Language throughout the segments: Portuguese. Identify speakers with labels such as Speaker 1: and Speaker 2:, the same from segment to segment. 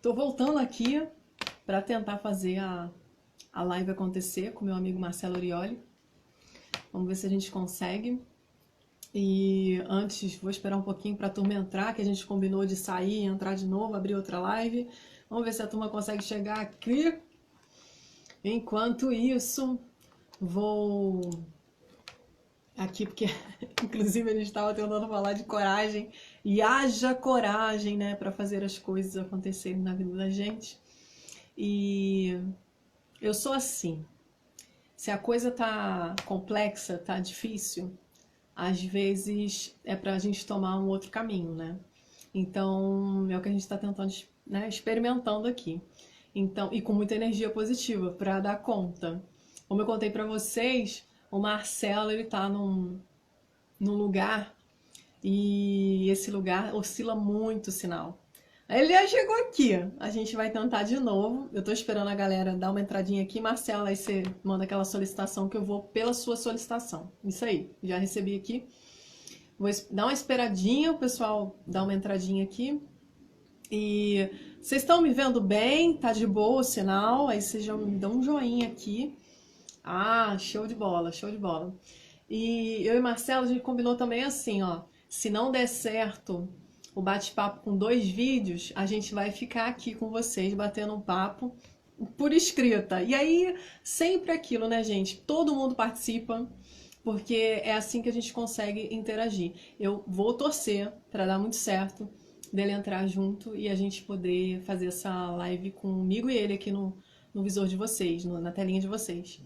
Speaker 1: Tô voltando aqui para tentar fazer a live acontecer com meu amigo Marcelo Orioli. Vamos ver se a gente consegue. E antes, vou esperar um pouquinho para a turma entrar, que a gente combinou de sair e entrar de novo, abrir outra live. Vamos ver se a turma consegue chegar aqui. Enquanto isso, vou aqui, porque inclusive a gente estava tentando falar de coragem. E haja coragem, né, para fazer as coisas acontecerem na vida da gente. E eu sou assim. Se a coisa tá complexa, tá difícil, às vezes é pra gente tomar um outro caminho, né? Então, é o que a gente está tentando, né, experimentando aqui. Então, e com muita energia positiva para dar conta. Como eu contei para vocês, o Marcelo, ele tá num lugar e esse lugar oscila muito o sinal. Aí ele já chegou aqui. A gente vai tentar de novo. Eu tô esperando a galera dar uma entradinha aqui. Marcela, aí você manda aquela solicitação que eu vou pela sua solicitação. Isso aí, já recebi aqui. Vou dar uma esperadinha, o pessoal dá uma entradinha aqui. E vocês estão me vendo bem? Tá de boa o sinal? Aí vocês já me dão um joinha aqui. Ah, show de bola, show de bola. E eu e Marcelo, a gente combinou também assim, ó. Se não der certo o bate-papo com 2 vídeos, a gente vai ficar aqui com vocês batendo um papo por escrita. E aí, sempre aquilo, né, gente? Todo mundo participa, porque é assim que a gente consegue interagir. Eu vou torcer para dar muito certo, dele entrar junto e a gente poder fazer essa live comigo e ele aqui no visor de vocês, na telinha de vocês.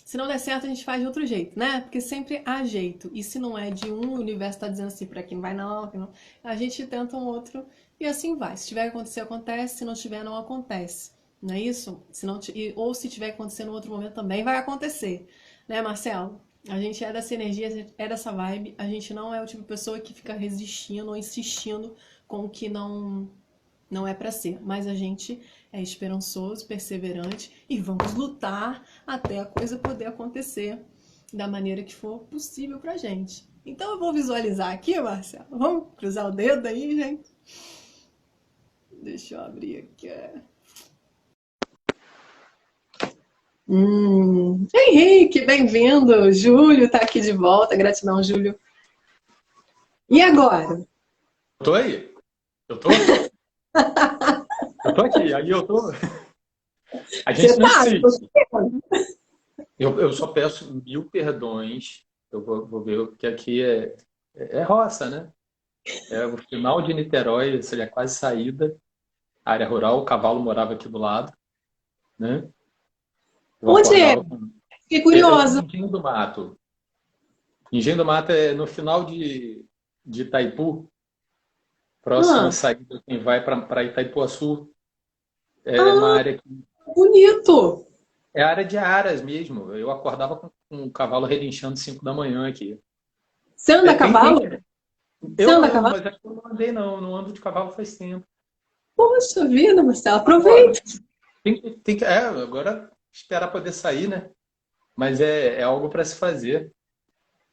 Speaker 1: Se não der certo, a gente faz de outro jeito, né? Porque sempre há jeito. E se não é de um, o universo tá dizendo assim, por aqui não vai não, aqui não. A gente tenta um outro e assim vai. Se tiver que acontecer, acontece. Se não tiver, não acontece. Não é isso? Se não, ou se tiver que acontecer no outro momento, também vai acontecer. Né, Marcelo? A gente é dessa energia, é dessa vibe. A gente não é o tipo de pessoa que fica resistindo ou insistindo com o que não é para ser, mas a gente é esperançoso, perseverante e vamos lutar até a coisa poder acontecer da maneira que for possível pra gente. Então eu vou visualizar aqui, Marcelo. Vamos cruzar o dedo aí, gente? Deixa eu abrir aqui. Henrique, bem-vindo. Júlio tá aqui de volta. Gratidão, Júlio. E agora?
Speaker 2: Tô aí. Eu tô? Eu tô aqui. Aí eu tô. A gente
Speaker 1: Você
Speaker 2: não
Speaker 1: tá?
Speaker 2: insiste. Eu só peço mil perdões. Eu vou ver que aqui é roça, né? É o final de Niterói, ou seja, quase saída. Área rural, o cavalo morava aqui do lado, né? Eu
Speaker 1: Onde é?
Speaker 2: acordava com.
Speaker 1: Fiquei
Speaker 2: Eu tô
Speaker 1: curiosa.
Speaker 2: em Engenho do Mato. Engenho do Mato é no final de Itaipu, próxima
Speaker 1: Ah,
Speaker 2: saída, quem vai para Itaipuaçu. É uma
Speaker 1: ah,
Speaker 2: área que
Speaker 1: bonito.
Speaker 2: é área de aras mesmo. Eu acordava com o cavalo relinchando 5 da manhã aqui.
Speaker 1: Você anda a
Speaker 2: Tem.
Speaker 1: cavalo? Você
Speaker 2: Eu
Speaker 1: anda a
Speaker 2: ando,
Speaker 1: cavalo?
Speaker 2: mas acho que eu não andei, não. Eu não ando de cavalo faz tempo.
Speaker 1: Poxa vida, Marcelo,
Speaker 2: Agora,
Speaker 1: aproveita.
Speaker 2: agora esperar poder sair, né? Mas é algo para se fazer.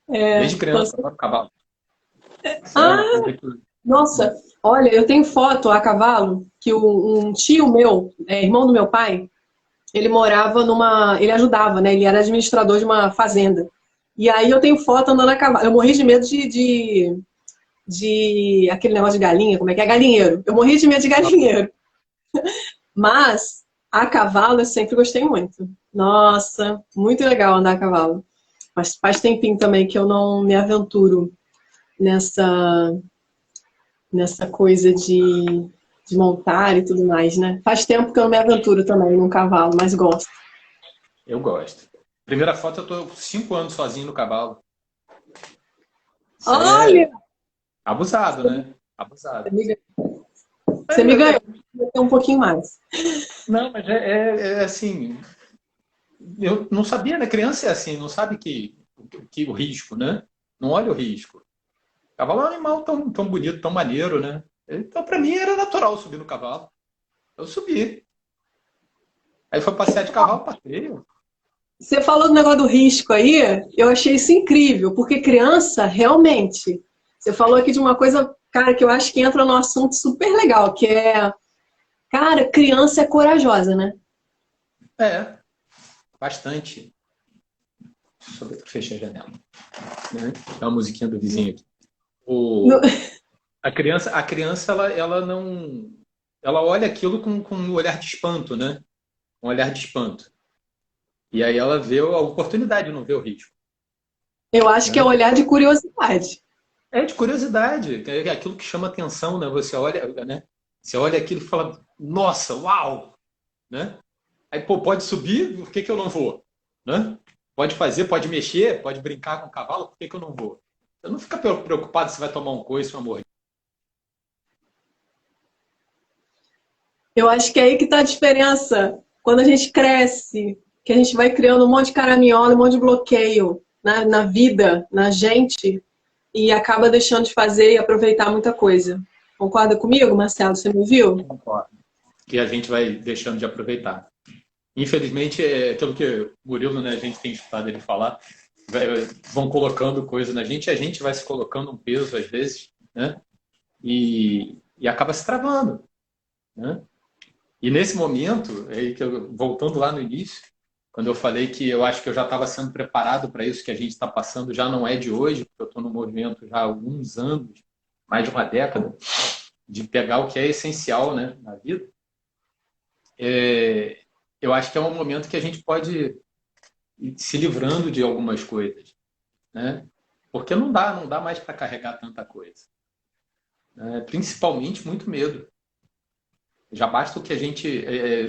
Speaker 1: É,
Speaker 2: Desde criança, eu adoro cavalo. Isso é uma
Speaker 1: ah,
Speaker 2: coisa que.
Speaker 1: nossa, olha, eu tenho foto a cavalo que um tio meu, irmão do meu pai, ele morava ele ajudava, né? Ele era administrador de uma fazenda. E aí eu tenho foto andando a cavalo. Eu morri de medo de aquele negócio de galinha, como é que é? Galinheiro. Eu morri de medo de galinheiro. Mas a cavalo eu sempre gostei muito. Nossa, muito legal andar a cavalo. Mas faz tempinho também que eu não me aventuro nessa, nessa coisa de montar e tudo mais, né? Faz tempo que eu não me aventuro também num cavalo, mas gosto.
Speaker 2: Eu gosto. Primeira foto, eu tô 5 anos sozinho no cavalo. Isso
Speaker 1: Olha!
Speaker 2: é abusado, né? Abusado.
Speaker 1: Você me ganhou, vou ter um pouquinho mais.
Speaker 2: Não, mas é assim. Eu não sabia, né? Criança é assim, não sabe que o risco, né? Não olha o risco. Cavalo é um animal tão bonito, tão maneiro, né? Então, para mim, era natural subir no cavalo. Eu subi. Aí foi passear de cavalo, passeio.
Speaker 1: Você falou do negócio do risco aí, eu achei isso incrível, porque criança, realmente, você falou aqui de uma coisa, cara, que eu acho que entra num assunto super legal, que é Cara, criança é corajosa, né?
Speaker 2: É, bastante. Fechei a janela. Né? É uma musiquinha do vizinho aqui.
Speaker 1: No-
Speaker 2: O, a criança ela não. Ela olha aquilo com um olhar de espanto, né? Um olhar de espanto. E aí ela vê a oportunidade, não vê o risco.
Speaker 1: Eu acho que é
Speaker 2: Né?
Speaker 1: olhar de curiosidade.
Speaker 2: É de curiosidade, é aquilo que chama atenção, né? Você olha, né? Você olha aquilo e fala, nossa, uau! Né? Aí, pô, pode subir, por que que eu não vou? Né? Pode fazer, pode mexer, pode brincar com o cavalo, por que que eu não vou? Eu não fica preocupado se vai tomar um coice ou uma mordida.
Speaker 1: Eu acho que é aí que tá a diferença. Quando a gente cresce, que a gente vai criando um monte de caraminhola, um monte de bloqueio na vida, na gente, e acaba deixando de fazer e aproveitar muita coisa. Concorda comigo, Marcelo? Você me viu?
Speaker 2: Concordo. Que a gente vai deixando de aproveitar. Infelizmente, é aquilo que o Murilo, né, a gente tem escutado ele falar, vão colocando coisa na gente e a gente vai se colocando um peso às vezes, né? E acaba se travando, né? E nesse momento, aí que voltando lá no início, quando eu falei que eu acho que eu já estava sendo preparado para isso que a gente está passando, já não é de hoje, porque eu estou no movimento já há alguns anos, mais de uma década, de pegar o que é essencial, né, na vida. Eu acho que é um momento que a gente pode ir se livrando de algumas coisas, né? Porque não dá mais para carregar tanta coisa, né? Principalmente muito medo. Já basta o que a gente.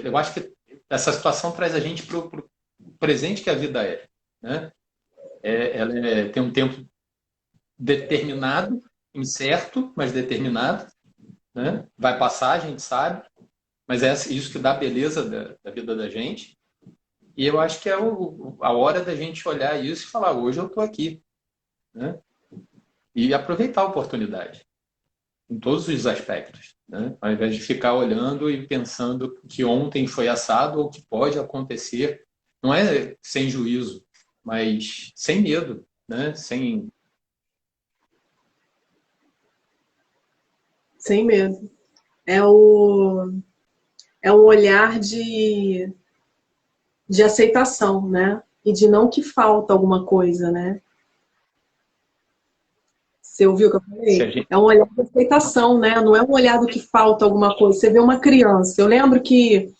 Speaker 2: Eu acho que essa situação traz a gente para o presente que a vida é. Né? Tem um tempo determinado, incerto, mas determinado. Né? Vai passar, a gente sabe, mas é isso que dá a beleza da vida da gente. E eu acho que é a hora da gente olhar isso e falar: hoje eu estou aqui. Né? E aproveitar a oportunidade, em todos os aspectos. Né? Ao invés de ficar olhando e pensando que ontem foi assado ou que pode acontecer. Não é sem juízo, mas sem medo, né? Sem.
Speaker 1: Sem medo. É o, é um olhar de aceitação, né? E de não que falta alguma coisa, né? Você ouviu o que eu
Speaker 2: Se a
Speaker 1: falei?
Speaker 2: gente...
Speaker 1: É um olhar de aceitação, né? Não é um olhar do que falta alguma coisa. Você vê uma criança. Eu lembro que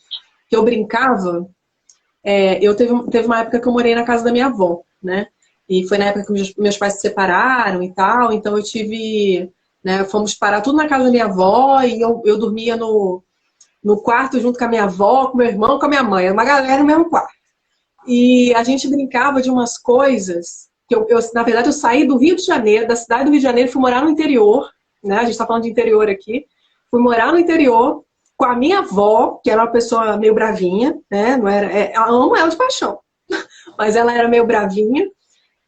Speaker 1: eu brincava. Teve uma época que eu morei na casa da minha avó, né? E foi na época que meus pais se separaram e tal. Então eu tive, né? Fomos parar tudo na casa da minha avó e eu dormia no quarto junto com a minha avó, com meu irmão, com a minha mãe. Era uma galera no mesmo quarto. E a gente brincava de umas coisas que na verdade, eu saí do Rio de Janeiro, da cidade do Rio de Janeiro, e fui morar no interior, né? A gente está falando de interior aqui. Fui morar no interior com a minha avó, que era uma pessoa meio bravinha, né? Não era, eu amo ela de paixão, mas ela era meio bravinha.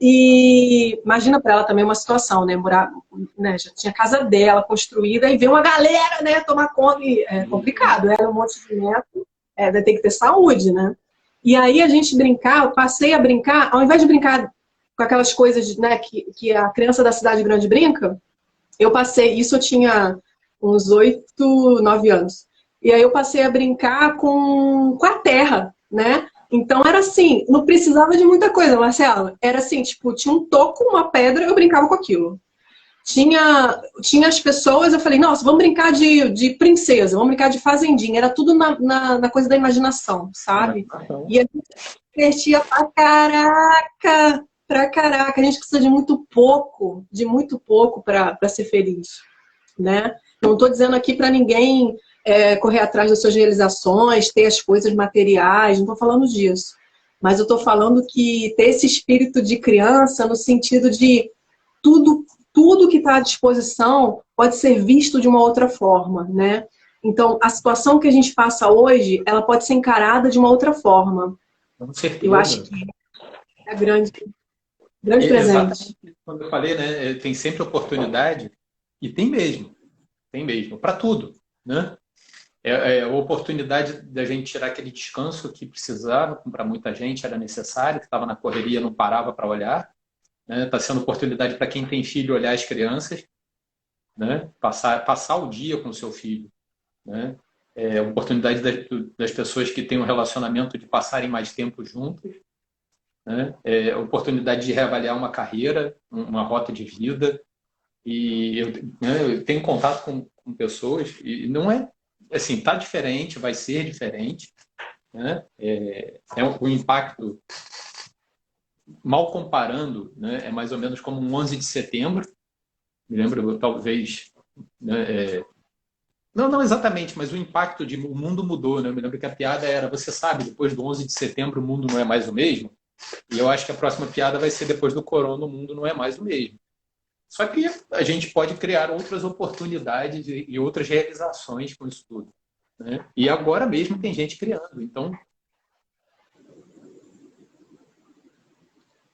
Speaker 1: E imagina para ela também uma situação, né? Morar, né? Já tinha a casa dela construída e ver uma galera, né? Tomar conta. E é complicado, né? Um monte de neto, vai ter que ter saúde, né? E aí a gente brincar, eu passei a brincar, ao invés de brincar com aquelas coisas, né, que a criança da cidade grande brinca, eu passei, isso eu tinha uns 8, 9 anos. E aí eu passei a brincar com a terra, né? Então era assim, não precisava de muita coisa, Marcela. Era assim, tipo, tinha um toco, uma pedra, eu brincava com aquilo. Tinha as pessoas, eu falei, nossa, vamos brincar de princesa, vamos brincar de fazendinha. Era tudo na coisa da imaginação, sabe? E a gente se divertia pra caraca. A gente precisa de muito pouco para ser feliz, né? Não estou dizendo aqui para ninguém correr atrás das suas realizações, ter as coisas materiais, não estou falando disso. Mas eu estou falando que ter esse espírito de criança no sentido de tudo, tudo que está à disposição pode ser visto de uma outra forma, né? Então, a situação que a gente passa hoje, ela pode ser encarada de uma outra forma.
Speaker 2: Com
Speaker 1: Eu acho
Speaker 2: certeza.
Speaker 1: que é grande presente.
Speaker 2: Exatamente quando eu falei, né? Tem sempre oportunidade, e tem mesmo, para tudo. Né? A oportunidade da gente tirar aquele descanso que precisava, para muita gente era necessário, que estava na correria, não parava para olhar. Né? Está sendo oportunidade para quem tem filho olhar as crianças, né? Passar o dia com o seu filho. Né? oportunidade das pessoas que têm um relacionamento de passarem mais tempo juntos, né? Oportunidade de reavaliar uma carreira, uma rota de vida. E eu tenho contato com pessoas e não é assim, está diferente, vai ser diferente, né? O impacto, mal comparando, né? É mais ou menos como um 11 de setembro. Me lembro, talvez, né? Não exatamente, mas o impacto de o mundo mudou, né? Eu me lembro que a piada era, você sabe, depois do 11 de setembro o mundo não é mais o mesmo. E eu acho que a próxima piada vai ser depois do corona o mundo não é mais o mesmo. Só que a gente pode criar outras oportunidades e outras realizações com isso tudo, né? E agora mesmo tem gente criando. Então,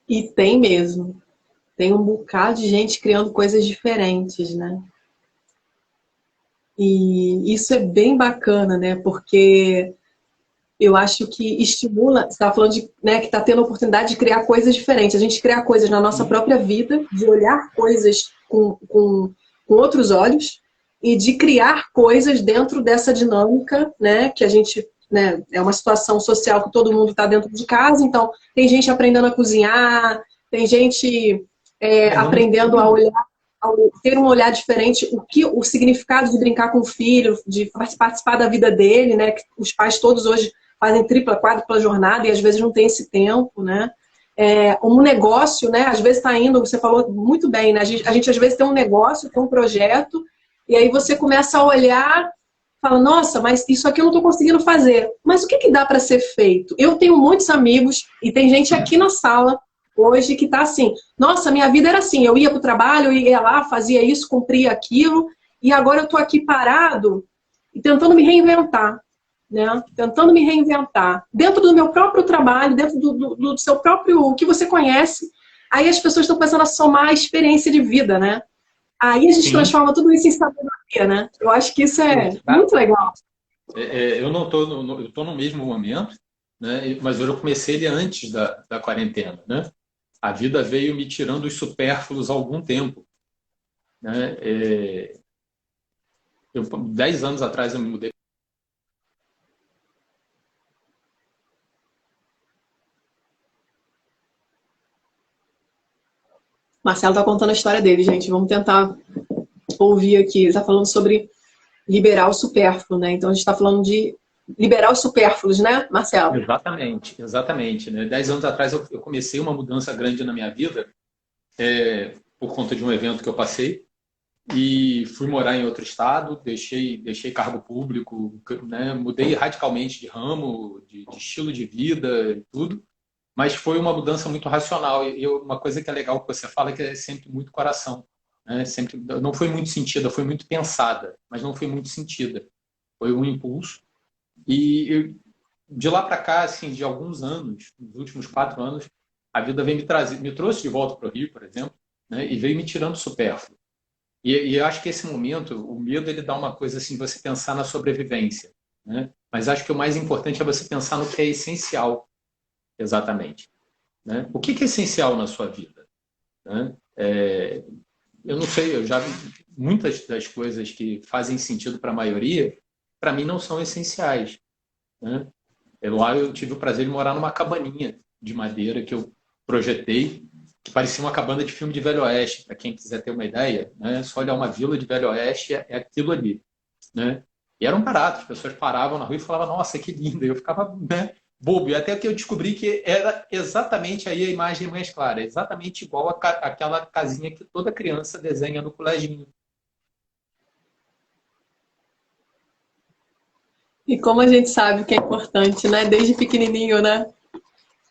Speaker 1: E tem mesmo. Tem um bocado de gente criando coisas diferentes, né? E isso é bem bacana, né? Porque eu acho que estimula, você estava falando de, né, que está tendo a oportunidade de criar coisas diferentes. A gente criar coisas na nossa própria vida, de olhar coisas com outros olhos e de criar coisas dentro dessa dinâmica, né? Que a gente, né, é uma situação social que todo mundo está dentro de casa, então tem gente aprendendo a cozinhar, tem gente aprendendo a olhar, a ter um olhar diferente, o significado de brincar com o filho, de participar da vida dele, né? Que os pais todos hoje fazem tripla, quádrupla jornada e às vezes não tem esse tempo, né? Um negócio, né? Às vezes está indo, você falou muito bem, né? A gente às vezes tem um negócio, tem um projeto, e aí você começa a olhar, fala, nossa, mas isso aqui eu não estou conseguindo fazer. Mas o que que dá para ser feito? Eu tenho muitos amigos, e tem gente aqui na sala hoje que está assim, nossa, minha vida era assim, eu ia para o trabalho, eu ia lá, fazia isso, cumpria aquilo, e agora eu estou aqui parado e tentando me reinventar. Né? Tentando me reinventar dentro do meu próprio trabalho, dentro do seu próprio, o que você conhece. Aí as pessoas estão começando a somar a experiência de vida, né? Aí a gente
Speaker 2: sim,
Speaker 1: transforma tudo isso em sabedoria, né? Eu acho que isso é muito
Speaker 2: exato.
Speaker 1: legal.
Speaker 2: Eu não estou eu estou no mesmo momento, né? Mas eu comecei ele antes da quarentena, né? A vida veio me tirando os supérfluos há algum tempo, né? 10 anos atrás eu me mudei.
Speaker 1: Marcelo está contando a história dele, gente. Vamos tentar ouvir aqui. Ele está falando sobre liberar o supérfluo, né? Então a gente está falando de liberar os supérfluos, né, Marcelo?
Speaker 2: Exatamente, exatamente, né? 10 anos atrás eu comecei uma mudança grande na minha vida, por conta de um evento que eu passei, e fui morar em outro estado, deixei cargo público, né? Mudei radicalmente de ramo, de estilo de vida e tudo, mas foi uma mudança muito racional. E uma coisa que é legal que você fala é que é sempre muito coração, né? Sempre, não foi muito sentida, foi muito pensada, mas não foi muito sentida. Foi um impulso. E de lá para cá, assim, de alguns anos, nos últimos 4 anos, a vida vem me trouxe de volta para o Rio, por exemplo, né? E veio me tirando supérfluo. E eu acho que esse momento, o medo, ele dá uma coisa assim, você pensar na sobrevivência, né? Mas acho que o mais importante é você pensar no que é essencial, exatamente, né? O que é essencial na sua vida, né? Eu não sei, muitas das coisas que fazem sentido para a maioria, para mim não são essenciais, né? Lá eu tive o prazer de morar numa cabaninha de madeira que eu projetei, que parecia uma cabana de filme de Velho Oeste, para quem quiser ter uma ideia, né? Só olhar uma vila de Velho Oeste é aquilo ali, né? E eram baratos, as pessoas paravam na rua e falavam, nossa, que linda, e eu ficava, né, bobo, e até que eu descobri que era exatamente aí a imagem mais clara, exatamente igual àquela casinha que toda criança desenha no coleginho.
Speaker 1: E como a gente sabe que é importante, né? Desde pequenininho, né?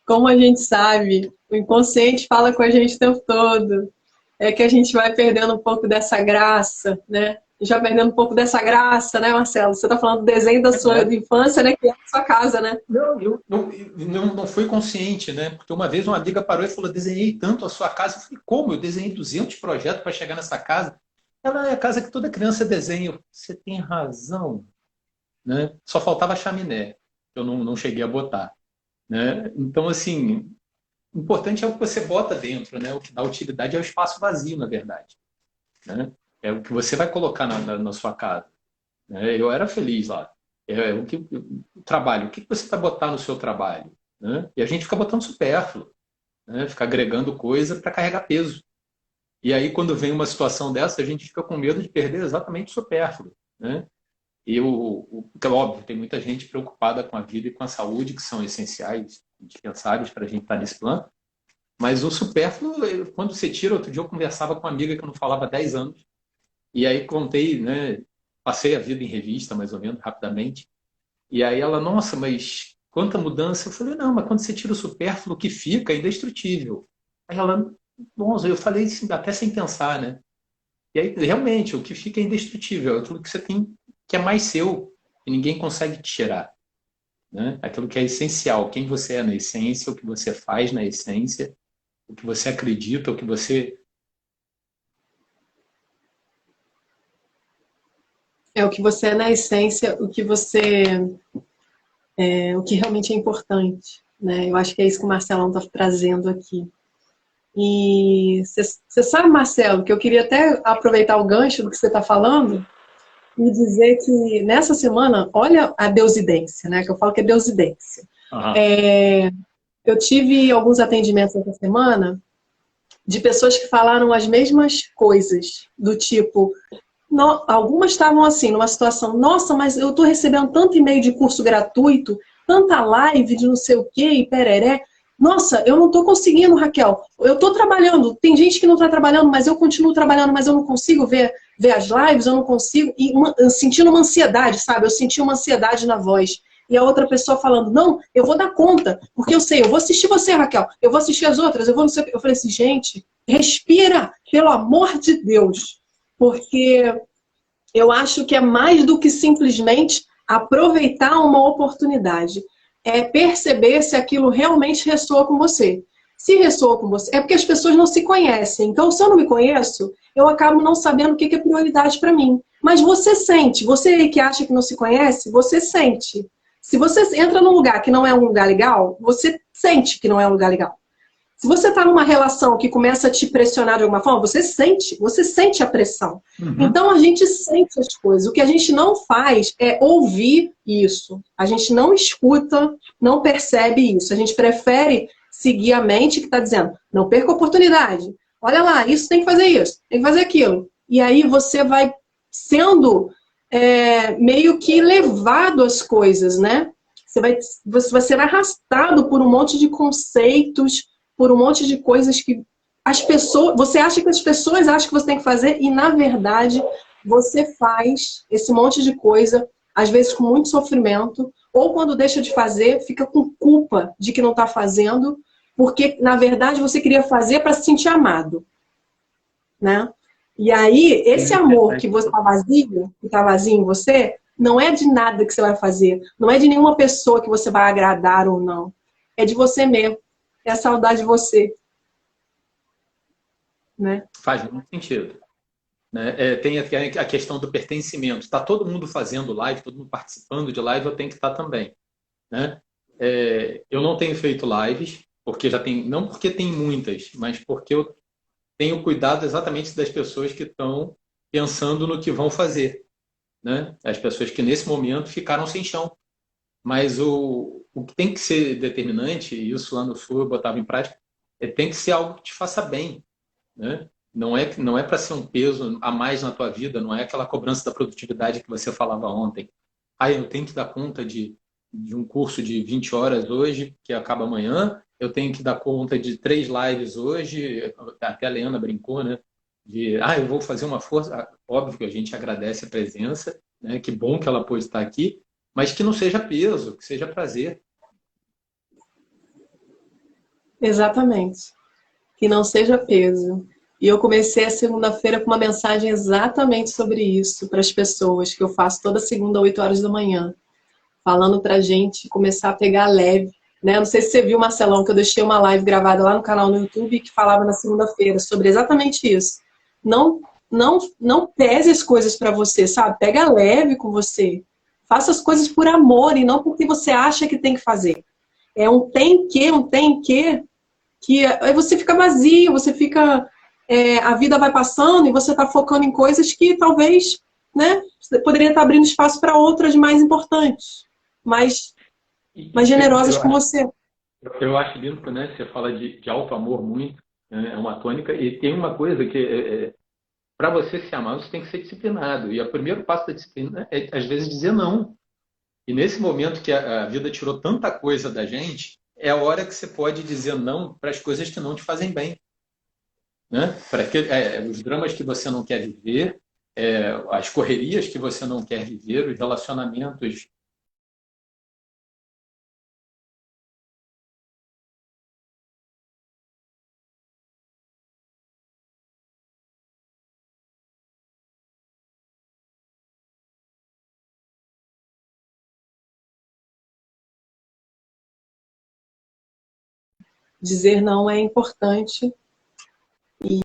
Speaker 1: Como a gente sabe, o inconsciente fala com a gente o tempo todo. É que a gente vai perdendo um pouco dessa graça, né? Já perdendo um pouco dessa graça, né, Marcelo? Você está falando do desenho da sua infância, né? Que é a sua casa, né?
Speaker 2: Não, não foi consciente, né? Porque uma vez uma amiga parou e falou: desenhei tanto a sua casa. Eu falei: como? Eu desenhei 200 projetos para chegar nessa casa. Ela é a casa que toda criança desenha. Você tem razão, né? Só faltava a chaminé, que eu não cheguei a botar, né? Então, assim, o importante é o que você bota dentro, né? O que dá utilidade é o espaço vazio, na verdade, né? É o que você vai colocar na sua casa, né? Eu era feliz lá. O trabalho, o que você vai botar no seu trabalho? Né? E a gente fica botando supérfluo, né? Fica agregando coisa para carregar peso. E aí, quando vem uma situação dessa, a gente fica com medo de perder exatamente o supérfluo. Né? E é óbvio, tem muita gente preocupada com a vida e com a saúde, que são essenciais, indispensáveis para a gente estar nesse plano. Mas o supérfluo, quando você tira, outro dia eu conversava com uma amiga que eu não falava há 10 anos, e aí contei, né, passei a vida em revista, mais ou menos, rapidamente, e aí ela, nossa, mas quanta mudança. Eu falei, não, mas quando você tira o supérfluo, o que fica é indestrutível. Aí ela, nossa, eu falei assim, até sem pensar, né? E aí, realmente, o que fica é indestrutível, é aquilo que você tem, que é mais seu, e ninguém consegue te tirar. Né? Aquilo que é essencial, quem você é na essência, o que você faz na essência, o que você acredita, o que você...
Speaker 1: É o que você é na essência, o que o que realmente é importante, né? Eu acho que é isso que o Marcelão está trazendo aqui. E você sabe, Marcelo, que eu queria até aproveitar o gancho do que você está falando e dizer que nessa semana, olha a deusidência, né? Que eu falo que é deusidência. Eu tive alguns atendimentos essa semana de pessoas que falaram as mesmas coisas, do tipo, algumas estavam assim, numa situação, nossa, mas eu estou recebendo tanto e-mail de curso gratuito, tanta live de não sei o quê e pereré. Nossa, eu não estou conseguindo, Raquel. Eu estou trabalhando, tem gente que não está trabalhando, mas eu continuo trabalhando, mas eu não consigo ver as lives, eu não consigo. E sentindo uma ansiedade, sabe? Eu senti uma ansiedade na voz. E a outra pessoa falando, não, eu vou dar conta, porque eu sei, eu vou assistir você, Raquel, eu vou assistir as outras, eu vou não sei o quê. Eu falei assim, gente, respira, pelo amor de Deus. Porque eu acho que é mais do que simplesmente aproveitar uma oportunidade. É perceber se aquilo realmente ressoa com você. Se ressoa com você, é porque as pessoas não se conhecem. Então, se eu não me conheço, eu acabo não sabendo o que é prioridade para mim. Mas você sente, você que acha que não se conhece, você sente. Se você entra num lugar que não é um lugar legal, você sente que não é um lugar legal. Se você está numa relação que começa a te pressionar de alguma forma, você sente a pressão.
Speaker 2: Uhum.
Speaker 1: Então a gente sente as coisas. O que a gente não faz é ouvir isso. A gente não escuta, não percebe isso. A gente prefere seguir a mente que está dizendo, não perca a oportunidade. Olha lá, isso tem que fazer isso, tem que fazer aquilo. E aí você vai sendo meio que levado às coisas, né? Você vai ser arrastado por um monte de conceitos, por um monte de coisas que as pessoas... Você acha que as pessoas acham que você tem que fazer e, na verdade, você faz esse monte de coisa, às vezes com muito sofrimento, ou quando deixa de fazer, fica com culpa de que não está fazendo, porque, na verdade, você queria fazer para se sentir amado. Né? E aí, esse amor que você está vazio em você, não é de nada que você vai fazer, não é de nenhuma pessoa que você vai agradar ou não. É de você mesmo. É a saudade de você. Né?
Speaker 2: Faz muito sentido. Né? Tem a questão do pertencimento. Está todo mundo fazendo live, todo mundo participando de live, eu tenho que estar também. Né? Eu não tenho feito lives, porque já tem, não porque tem muitas, mas porque eu tenho cuidado exatamente das pessoas que estão pensando no que vão fazer. Né? As pessoas que nesse momento ficaram sem chão. Mas o que tem que ser determinante, e isso lá no Sul eu botava em prática, tem que ser algo que te faça bem. Né? Não é para ser um peso a mais na tua vida, não é aquela cobrança da produtividade que você falava ontem. Eu tenho que dar conta de um curso de 20 horas hoje, que acaba amanhã, eu tenho que dar conta de 3 lives hoje, até a Leana brincou, né? Eu vou fazer uma força. Óbvio que a gente agradece a presença, né? Que bom que ela pôde estar aqui, mas que não seja peso, que seja prazer.
Speaker 1: Exatamente. Que não seja peso. E eu comecei a segunda-feira com uma mensagem exatamente sobre isso para as pessoas, que eu faço toda segunda, 8 horas da manhã, falando para a gente começar a pegar leve. Né? Não sei se você viu, Marcelão, que eu deixei uma live gravada lá no canal no YouTube que falava na segunda-feira sobre exatamente isso. Não pese as coisas para você, sabe? Pega leve com você. Faça as coisas por amor e não porque você acha que tem que fazer. É um tem que aí você fica vazio, você fica... a vida vai passando e você está focando em coisas que talvez né? Você poderia estar abrindo espaço para outras mais importantes, mais generosas com você.
Speaker 2: Eu acho lindo, né? Você fala de auto-amor muito, né? É uma tônica. E tem uma coisa que, para você se amar, você tem que ser disciplinado. E o primeiro passo da disciplina é, às vezes, dizer não. E nesse momento que a vida tirou tanta coisa da gente, é a hora que você pode dizer não para as coisas que não te fazem bem. Né? Para os dramas que você não quer viver, as correrias que você não quer viver, os relacionamentos.
Speaker 1: Dizer não é importante e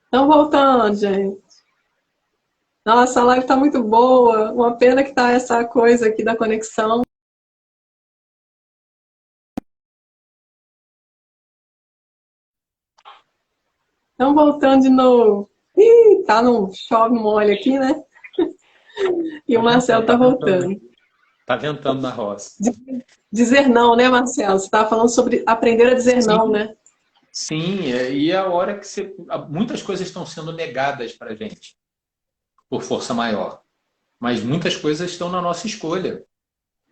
Speaker 1: então, voltando, gente. Nossa, a live está muito boa. Uma pena que tá essa coisa aqui da conexão. Então, voltando de novo. Ih, tá no chove molho aqui, né? E o Marcelo tá voltando.
Speaker 2: Tá ventando na roça.
Speaker 1: Dizer não, né, Marcelo? Você estava falando sobre aprender a dizer não, né?
Speaker 2: Sim, e é a hora que muitas coisas estão sendo negadas para a gente, por força maior. Mas muitas coisas estão na nossa escolha.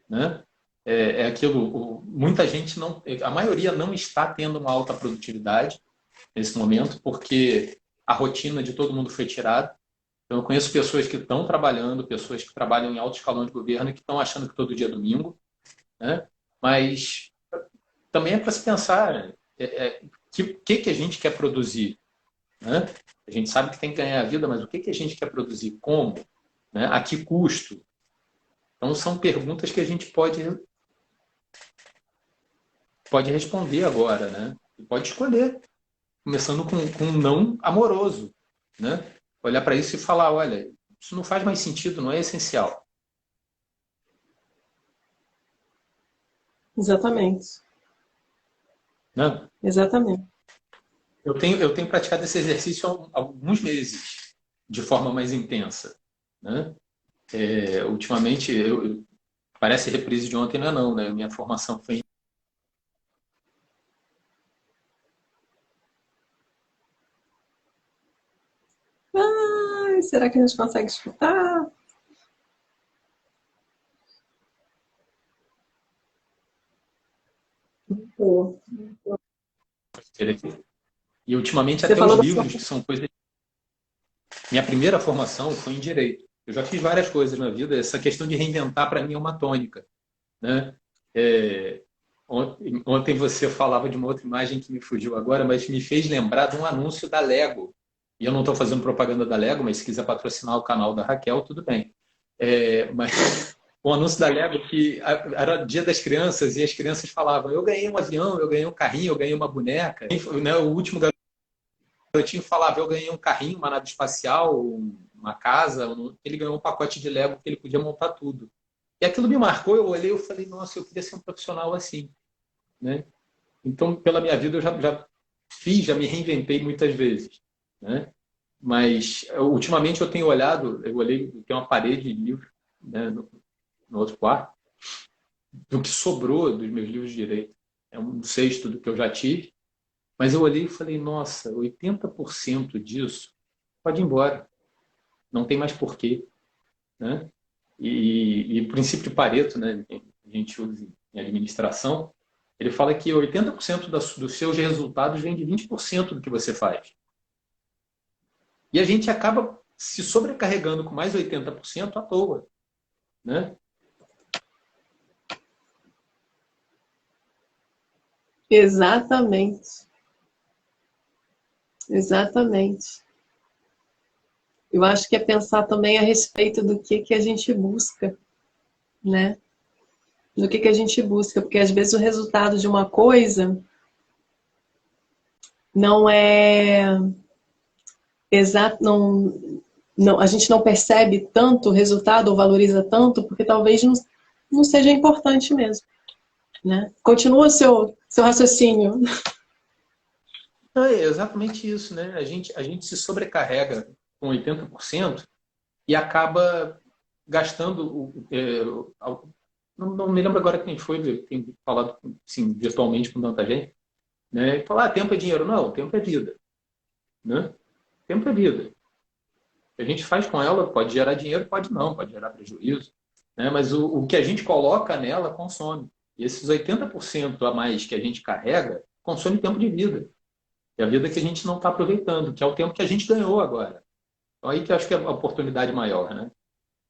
Speaker 2: Né? É aquilo, muita gente não, a maioria não está tendo uma alta produtividade nesse momento, porque a rotina de todo mundo foi tirada. Então, eu conheço pessoas que estão trabalhando, pessoas que trabalham em alto escalão de governo e que estão achando que todo dia é domingo. Né? Mas também é para se pensar que a gente quer produzir. Né? A gente sabe que tem que ganhar a vida, mas o que a gente quer produzir? Como? Né? A que custo? Então, são perguntas que a gente pode responder agora, né? E pode escolher, começando com um não amoroso. Né? Olhar para isso e falar, olha, isso não faz mais sentido, não é essencial.
Speaker 1: Exatamente.
Speaker 2: Né?
Speaker 1: Exatamente.
Speaker 2: Eu tenho praticado esse exercício há alguns meses, de forma mais intensa. Né? Ultimamente, parece reprise de ontem, não, né? Minha formação foi.
Speaker 1: Ai, será que a gente consegue escutar? Pô.
Speaker 2: E ultimamente
Speaker 1: Você
Speaker 2: até
Speaker 1: falou
Speaker 2: os livros, que são coisas. Minha primeira formação foi em direito. Eu já fiz várias coisas na vida. Essa questão de reinventar para mim é uma tônica. Né? Ontem você falava de uma outra imagem que me fugiu agora, mas me fez lembrar de um anúncio da Lego. E eu não estou fazendo propaganda da Lego, mas se quiser patrocinar o canal da Raquel, tudo bem. Mas um anúncio da Lego que era Dia das Crianças e as crianças falavam: eu ganhei um avião, eu ganhei um carrinho, eu ganhei uma boneca. Né, o último garotinho falava: eu ganhei um carrinho, uma nave espacial, uma casa. Ele ganhou um pacote de Lego que ele podia montar tudo. E aquilo me marcou. Eu olhei e falei: nossa, eu queria ser um profissional assim. Né? Então, pela minha vida, eu já me reinventei muitas vezes. Né? Mas, ultimamente, eu olhei, tem uma parede de livro, né, no outro quarto, do que sobrou dos meus livros de direito. É um sexto do que eu já tive. Mas eu olhei e falei: nossa, 80% disso pode ir embora. Não tem mais porquê. Né? E o princípio de Pareto, né, que a gente usa em administração, ele fala que 80% dos seus resultados vem de 20% do que você faz. E a gente acaba se sobrecarregando com mais 80% à toa. Né?
Speaker 1: Exatamente. Exatamente. Eu acho que é pensar também a respeito do que a gente busca, né? Do que a gente busca, porque às vezes o resultado de uma coisa não é exato, não, a gente não percebe tanto o resultado ou valoriza tanto, porque talvez não seja importante mesmo. né? Continua seu raciocínio.
Speaker 2: É exatamente isso, né? A gente se sobrecarrega com 80% e acaba gastando. Não me lembro agora quem foi, tem falado assim, virtualmente com tanta gente, né? E falar, tempo é dinheiro. Não, tempo é vida, né? Tempo é vida. O que a gente faz com ela pode gerar dinheiro, pode não, pode gerar prejuízo, né? Mas o que a gente coloca nela consome. E esses 80% a mais que a gente carrega consome tempo de vida. E a vida que a gente não está aproveitando, que é o tempo que a gente ganhou agora. Então, aí que eu acho que é a oportunidade maior, né?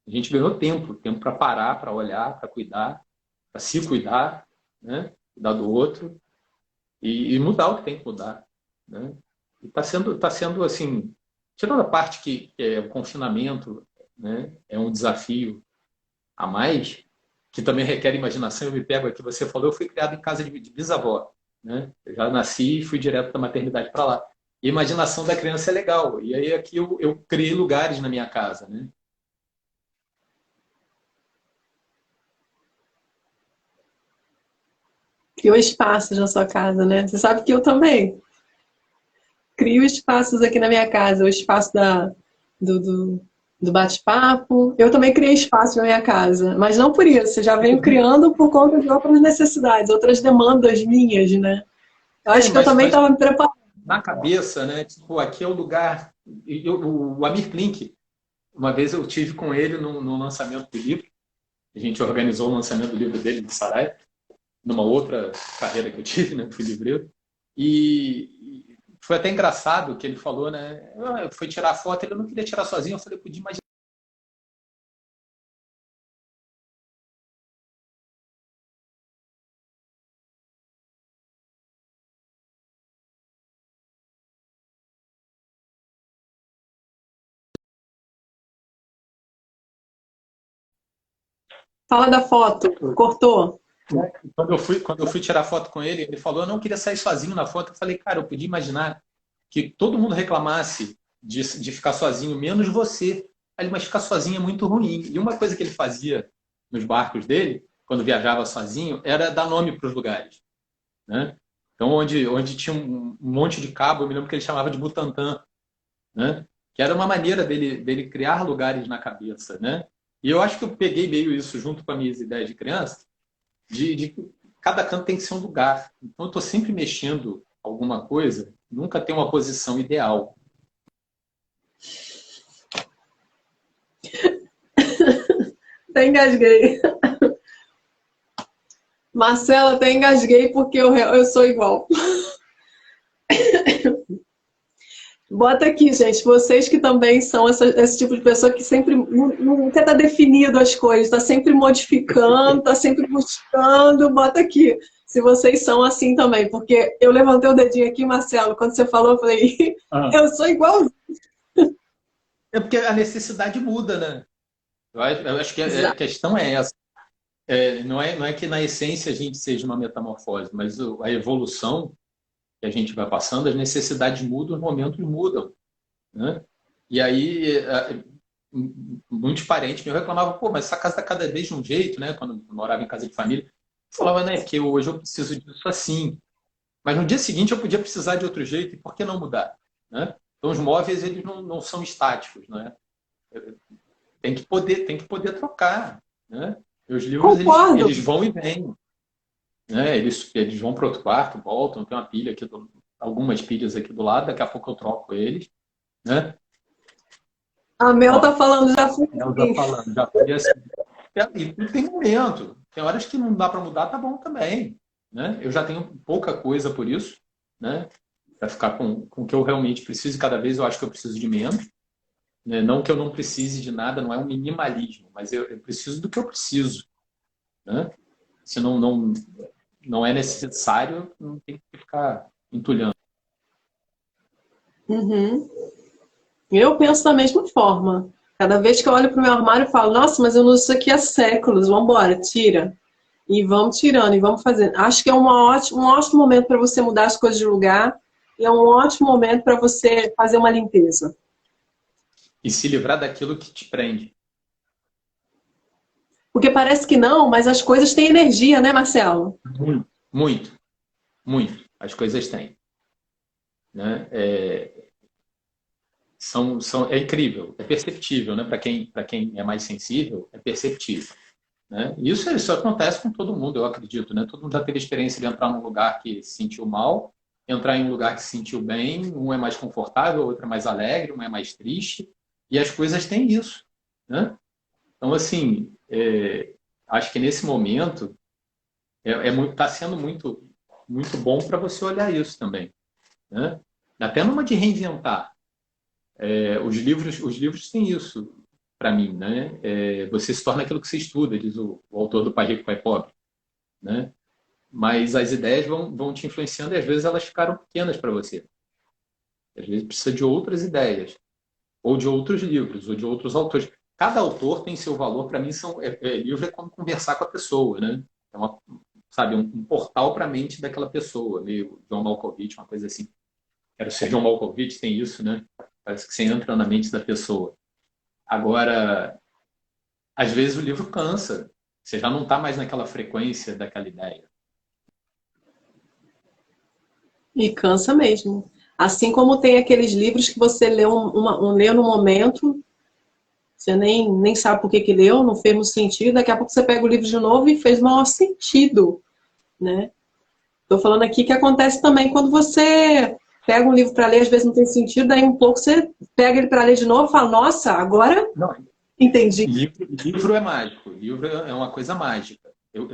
Speaker 2: A gente ganhou tempo para parar, para olhar, para cuidar, para se cuidar, né? Cuidar do outro e mudar o que tem que mudar, né? E tá sendo assim, tirando a parte que é o confinamento, né? É um desafio a mais, que também requer imaginação. Eu me pego aqui, você falou, eu fui criado em casa de bisavó, né? Eu já nasci e fui direto da maternidade para lá. E a imaginação da criança é legal. E aí aqui eu criei lugares na minha casa, né?
Speaker 1: Criou espaços na sua casa, né? Você sabe que eu também crio espaços aqui na minha casa. O espaço do, do, do bate-papo. Eu também criei espaço na minha casa. Mas não por isso. Eu já venho criando por conta de outras necessidades, outras demandas minhas, né? Eu
Speaker 2: É,
Speaker 1: acho que eu também
Speaker 2: mas
Speaker 1: estava me preparando.
Speaker 2: na cabeça, né? Tipo, aqui é o lugar. O Amir Klink, uma vez eu tive com ele no lançamento do livro. A gente organizou o lançamento do livro dele de Saraiva, numa outra carreira que eu tive, né? Fui livreiro. E foi até engraçado que ele falou, né? Eu fui tirar foto, ele não queria tirar sozinho. Eu falei, podia imaginar.
Speaker 1: Fala da foto. Cortou.
Speaker 2: Quando eu fui tirar foto com ele, ele falou, eu não queria sair sozinho na foto. Eu falei, cara, eu podia imaginar que todo mundo reclamasse de ficar sozinho, menos você. Aí, mas ficar sozinho é muito ruim. E uma coisa que ele fazia nos barcos dele, quando viajava sozinho, era dar nome para os lugares, né? Então, onde tinha um monte de cabo, eu me lembro que ele chamava de Butantã, né? Que era uma maneira dele criar lugares na cabeça, né? E eu acho que eu peguei meio isso junto com as minhas ideias de criança, de que cada canto tem que ser um lugar. Então, eu estou sempre mexendo alguma coisa, nunca tem uma posição ideal.
Speaker 1: Até engasguei. Marcela, até engasguei porque eu sou igual. Bota aqui, gente, vocês que também são esse tipo de pessoa que sempre nunca está definido as coisas, está sempre modificando, está sempre buscando. Bota aqui, se vocês são assim também, porque eu levantei o dedinho aqui, Marcelo, quando você falou, eu falei,
Speaker 2: Ah.
Speaker 1: eu sou igual.
Speaker 2: É porque a necessidade muda, né? Eu acho que a
Speaker 1: Exato.
Speaker 2: questão é essa. Não é que na essência a gente seja uma metamorfose, mas a evolução que a gente vai passando, as necessidades mudam, os momentos mudam, né? E aí, muitos parentes me reclamavam, pô, mas essa casa está cada vez de um jeito, né? Quando eu morava em casa de família, eu falava, né, que hoje eu preciso disso assim. Mas no dia seguinte eu podia precisar de outro jeito, e por que não mudar, né? Então os móveis, eles não são estáticos, né? Tem que poder trocar, né? E os livros,
Speaker 1: Concordo.
Speaker 2: eles vão e vêm, né? Eles vão para outro quarto, voltam, tem uma pilha aqui, algumas pilhas aqui do lado, daqui a pouco eu troco eles, né?
Speaker 1: A Mel
Speaker 2: Ó,
Speaker 1: tá falando, já fui
Speaker 2: eu já
Speaker 1: assim.
Speaker 2: falando, já foi assim. E tem momento, tem horas que não dá para mudar, tá bom também, né? Eu já tenho pouca coisa por isso, né? Para ficar com o que eu realmente preciso, e cada vez eu acho que eu preciso de menos, né? Não que eu não precise de nada, não é um minimalismo, mas eu preciso do que eu preciso, né? Se não é necessário, não tem que ficar entulhando.
Speaker 1: Uhum. Eu penso da mesma forma. Cada vez que eu olho para o meu armário, eu falo, nossa, mas eu não uso isso aqui há séculos, vamos embora, tira. E vamos tirando, e vamos fazendo. Acho que é um ótimo momento para você mudar as coisas de lugar, e é um ótimo momento para você fazer uma limpeza.
Speaker 2: E se livrar daquilo que te prende.
Speaker 1: Porque parece que não, mas as coisas têm energia, né, Marcelo?
Speaker 2: Muito, muito, muito. As coisas têm. Né? É incrível, é perceptível, né? Para quem é mais sensível, é perceptível. Né? Isso acontece com todo mundo, eu acredito. Né? Todo mundo já teve a experiência de entrar num lugar que se sentiu mal, entrar em um lugar que se sentiu bem, um é mais confortável, outro é mais alegre, um é mais triste, e as coisas têm isso. Né? Então, assim, acho que nesse momento está sendo muito, muito bom para você olhar isso também. Né? Até numa de reinventar. Os livros têm isso para mim, né? Você se torna aquilo que você estuda, diz o autor do Pai Rico, Pai Pobre, né? Mas as ideias vão te influenciando e às vezes elas ficaram pequenas para você. Às vezes precisa de outras ideias, ou de outros livros, ou de outros autores. Cada autor tem seu valor. Para mim, livro é como conversar com a pessoa, né? É sabe, um portal para a mente daquela pessoa, meio John Malkovich, uma coisa assim. Quero ser John Malkovich, tem isso, né? Parece que você entra na mente da pessoa. Agora, às vezes o livro cansa. Você já não está mais naquela frequência daquela ideia.
Speaker 1: E cansa mesmo. Assim como tem aqueles livros que você leu no momento, você nem sabe por que leu, não fez muito sentido, daqui a pouco você pega o livro de novo e fez maior sentido, né? Estou falando aqui que acontece também quando você pega um livro para ler, às vezes não tem sentido, daí um pouco você pega ele para ler de novo e fala, nossa, agora
Speaker 2: Não,
Speaker 1: entendi.
Speaker 2: livro é mágico. Livro é uma coisa mágica. Eu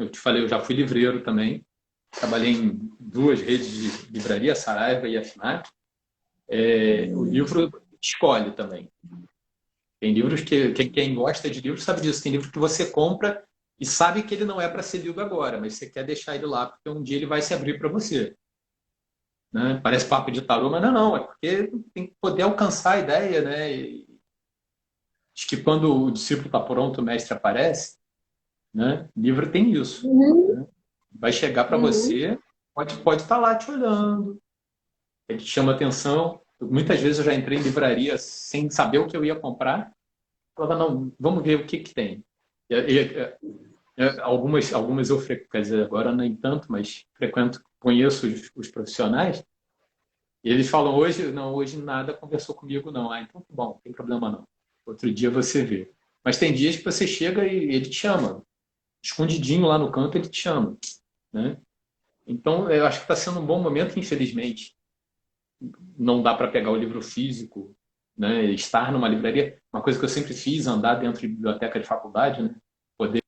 Speaker 2: te falei, eu já fui livreiro também. Trabalhei em duas redes de livraria, Saraiva e a FNAC. O livro escolhe também. Tem livros que quem gosta de livros sabe disso. Tem livro que você compra e sabe que ele não é para ser lido agora, mas você quer deixar ele lá porque um dia ele vai se abrir para você. Né? Parece papo de tarô, mas não, é porque tem que poder alcançar a ideia, né? Acho que quando o discípulo está pronto, o mestre aparece, né? O livro tem isso.
Speaker 1: Uhum,
Speaker 2: Né? Vai chegar para
Speaker 1: uhum.
Speaker 2: você, pode estar lá te olhando, ele te chama atenção. Muitas vezes eu já entrei em livraria sem saber o que eu ia comprar. Falava, não, vamos ver o que tem. Algumas eu frequento, quer dizer, agora nem tanto, mas conheço os profissionais, e eles falam, hoje nada conversou comigo, não. Ah, então tá bom, não tem problema não. Outro dia você vê. Mas tem dias que você chega e ele te chama. Escondidinho lá no canto, ele te chama. Né? Então, eu acho que está sendo um bom momento, infelizmente. Não dá para pegar o livro físico, né? Estar numa livraria. Uma coisa que eu sempre fiz, andar dentro de biblioteca de faculdade, né? Poder.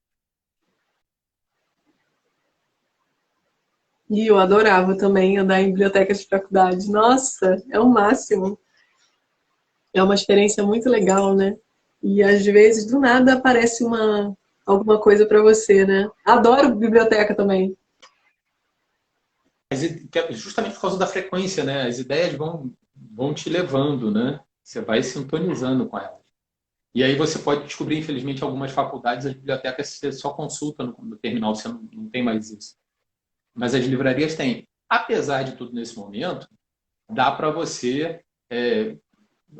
Speaker 1: E eu adorava também andar em biblioteca de faculdade. Nossa, é o máximo. É uma experiência muito legal, né? E às vezes do nada aparece alguma coisa para você, né? Adoro biblioteca também.
Speaker 2: Justamente por causa da frequência, né? As ideias vão te levando, né? Você vai sintonizando com elas. E aí você pode descobrir, infelizmente, algumas faculdades, as bibliotecas você só consulta no terminal, você não tem mais isso. Mas as livrarias têm. Apesar de tudo nesse momento, dá para você.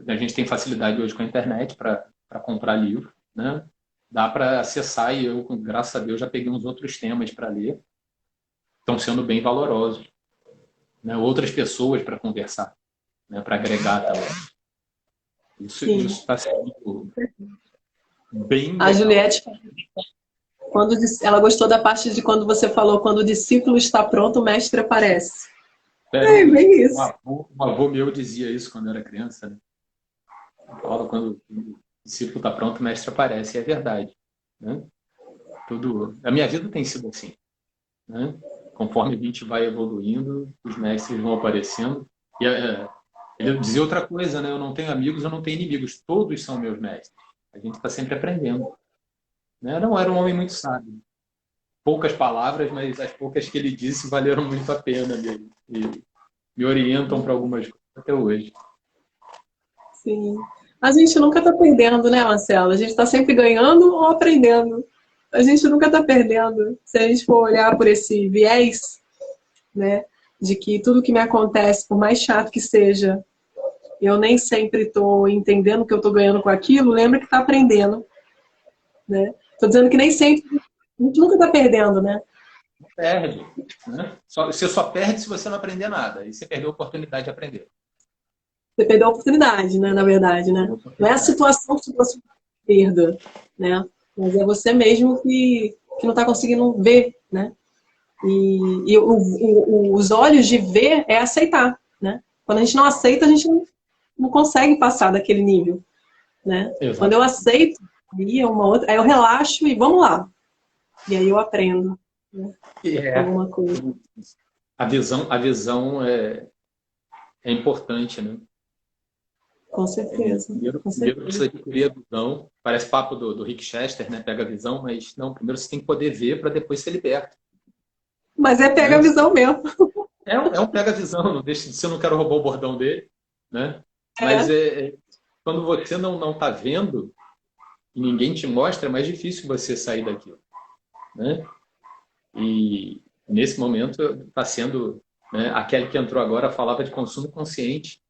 Speaker 2: A gente tem facilidade hoje com a internet para comprar livro, né? Dá para acessar e eu, graças a Deus, já peguei uns outros temas para ler. Estão sendo bem valorosos. Né? Outras pessoas para conversar, né? Para agregar também. Isso
Speaker 1: Sim.
Speaker 2: está sendo bem
Speaker 1: A
Speaker 2: legal.
Speaker 1: Juliette, ela gostou da parte de quando você falou, quando o discípulo está pronto, o mestre aparece. É bem isso.
Speaker 2: Um avô meu dizia isso quando eu era criança. Né? Falava quando o discípulo está pronto, o mestre aparece. E é verdade. Né? A minha vida tem sido assim. Né? Conforme a gente vai evoluindo, os mestres vão aparecendo. E ele dizia outra coisa, né? Eu não tenho amigos, eu não tenho inimigos. Todos são meus mestres. A gente está sempre aprendendo. Né? Não era um homem muito sábio. Poucas palavras, mas as poucas que ele disse valeram muito a pena e me orientam para algumas coisas até hoje.
Speaker 1: Sim. A gente nunca está perdendo, né, Marcelo? A gente está sempre ganhando ou aprendendo. A gente nunca está perdendo. Se a gente for olhar por esse viés, né, de que tudo que me acontece, por mais chato que seja, eu nem sempre estou entendendo que eu estou ganhando com aquilo, lembra que está aprendendo, né? Tô dizendo que nem sempre, a gente nunca tá perdendo, né?
Speaker 2: Perde, né? Você só perde se você não aprender nada. E você perdeu a oportunidade de aprender.
Speaker 1: Você perdeu a oportunidade, né? Na verdade, né?
Speaker 2: Perdeu a
Speaker 1: Não é a
Speaker 2: oportunidade.
Speaker 1: situação que te trouxe perda, né? Mas é você mesmo que não tá conseguindo ver, né? Os olhos de ver é aceitar, né? Quando a gente não aceita, a gente não consegue passar daquele nível, né? Quando eu
Speaker 2: Exato.
Speaker 1: aceito, aí é uma outra, aí eu relaxo e vamos lá. E aí eu aprendo, né?
Speaker 2: E é,
Speaker 1: Alguma coisa.
Speaker 2: a visão é importante, né?
Speaker 1: Com certeza,
Speaker 2: Primeiro,
Speaker 1: com
Speaker 2: primeiro
Speaker 1: certeza.
Speaker 2: precisa adquirir a visão. Parece papo do Rick Chester, né? Pega a visão, mas não, primeiro você tem que poder ver para depois ser liberto,
Speaker 1: Mas é pega a
Speaker 2: né?
Speaker 1: visão mesmo.
Speaker 2: É um pega-visão, não deixa de ser, eu não quero roubar o bordão dele, né? Mas
Speaker 1: É.
Speaker 2: quando você não está vendo e ninguém te mostra, é mais difícil você sair daquilo, né? E nesse momento está sendo, né, a Kelly que entrou agora falava de consumo consciente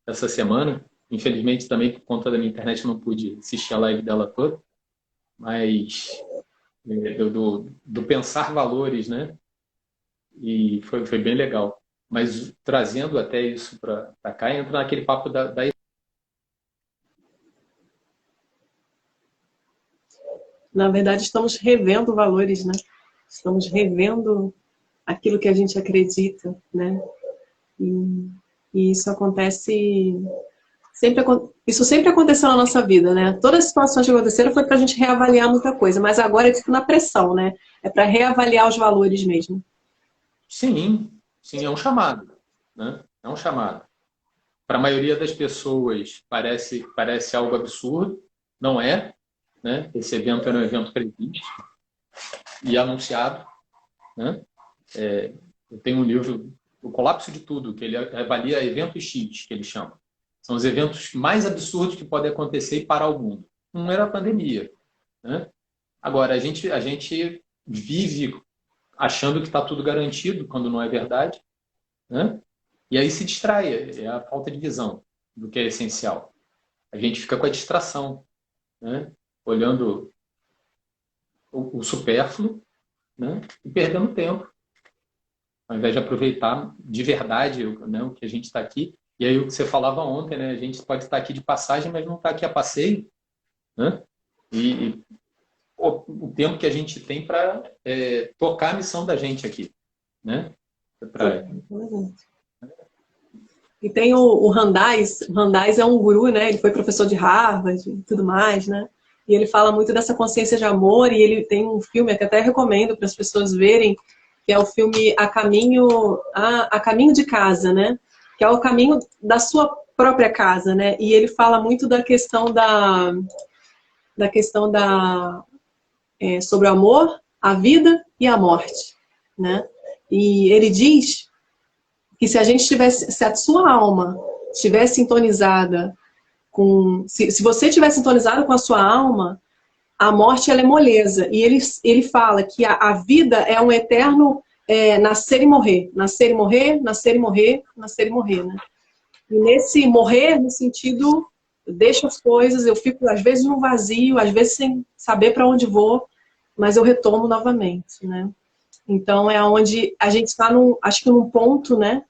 Speaker 2: essa semana. Infelizmente também por conta da minha internet eu não pude assistir a live dela toda, mas do pensar valores, né? E foi bem legal. Mas trazendo até isso para cá, entra naquele papo da.
Speaker 1: Na verdade, estamos revendo valores, né? Estamos revendo aquilo que a gente acredita, né? E, e isso acontece sempre, isso sempre aconteceu na nossa vida, né? Todas as situações que aconteceram foi para a gente reavaliar muita coisa, mas agora é tipo na pressão, né? É para reavaliar os valores mesmo.
Speaker 2: Sim, sim, é um chamado, né? É um chamado. Para a maioria das pessoas parece algo absurdo, não é, né? Esse evento era um evento previsto e anunciado, né? Eu tenho um livro, O Colapso de Tudo, que ele avalia eventos X, que ele chama. São os eventos mais absurdos que podem acontecer e parar o mundo. Um era a pandemia, né? Agora, a gente vive achando que está tudo garantido, quando não é verdade, né? E aí se distrai, é a falta de visão do que é essencial. A gente fica com a distração, né? Olhando o supérfluo, né? E perdendo tempo, ao invés de aproveitar de verdade, né, o que a gente está aqui. E aí o que você falava ontem, né? A gente pode estar aqui de passagem, mas não está aqui a passeio, né? E o tempo que a gente tem para tocar a missão da gente aqui, né? Pra,
Speaker 1: E tem o Randaz. O Randaz é um guru, né? Ele foi professor de Harvard e tudo mais, né? E ele fala muito dessa consciência de amor e ele tem um filme que até recomendo para as pessoas verem, que é o filme A Caminho de Casa, né? Que é o caminho da sua própria casa, né? E ele fala muito da questão da sobre o amor, a vida e a morte, né? E ele diz que se a gente tivesse, se a sua alma estiver sintonizada se você estiver sintonizado com a sua alma, a morte ela é moleza. E ele fala que a vida é um eterno nascer e morrer, nascer e morrer, nascer e morrer, nascer e morrer, né? E nesse morrer, no sentido, eu deixo as coisas, eu fico às vezes no vazio, às vezes sem saber para onde vou, mas eu retomo novamente, né? Então é onde a gente está, acho que num ponto, né?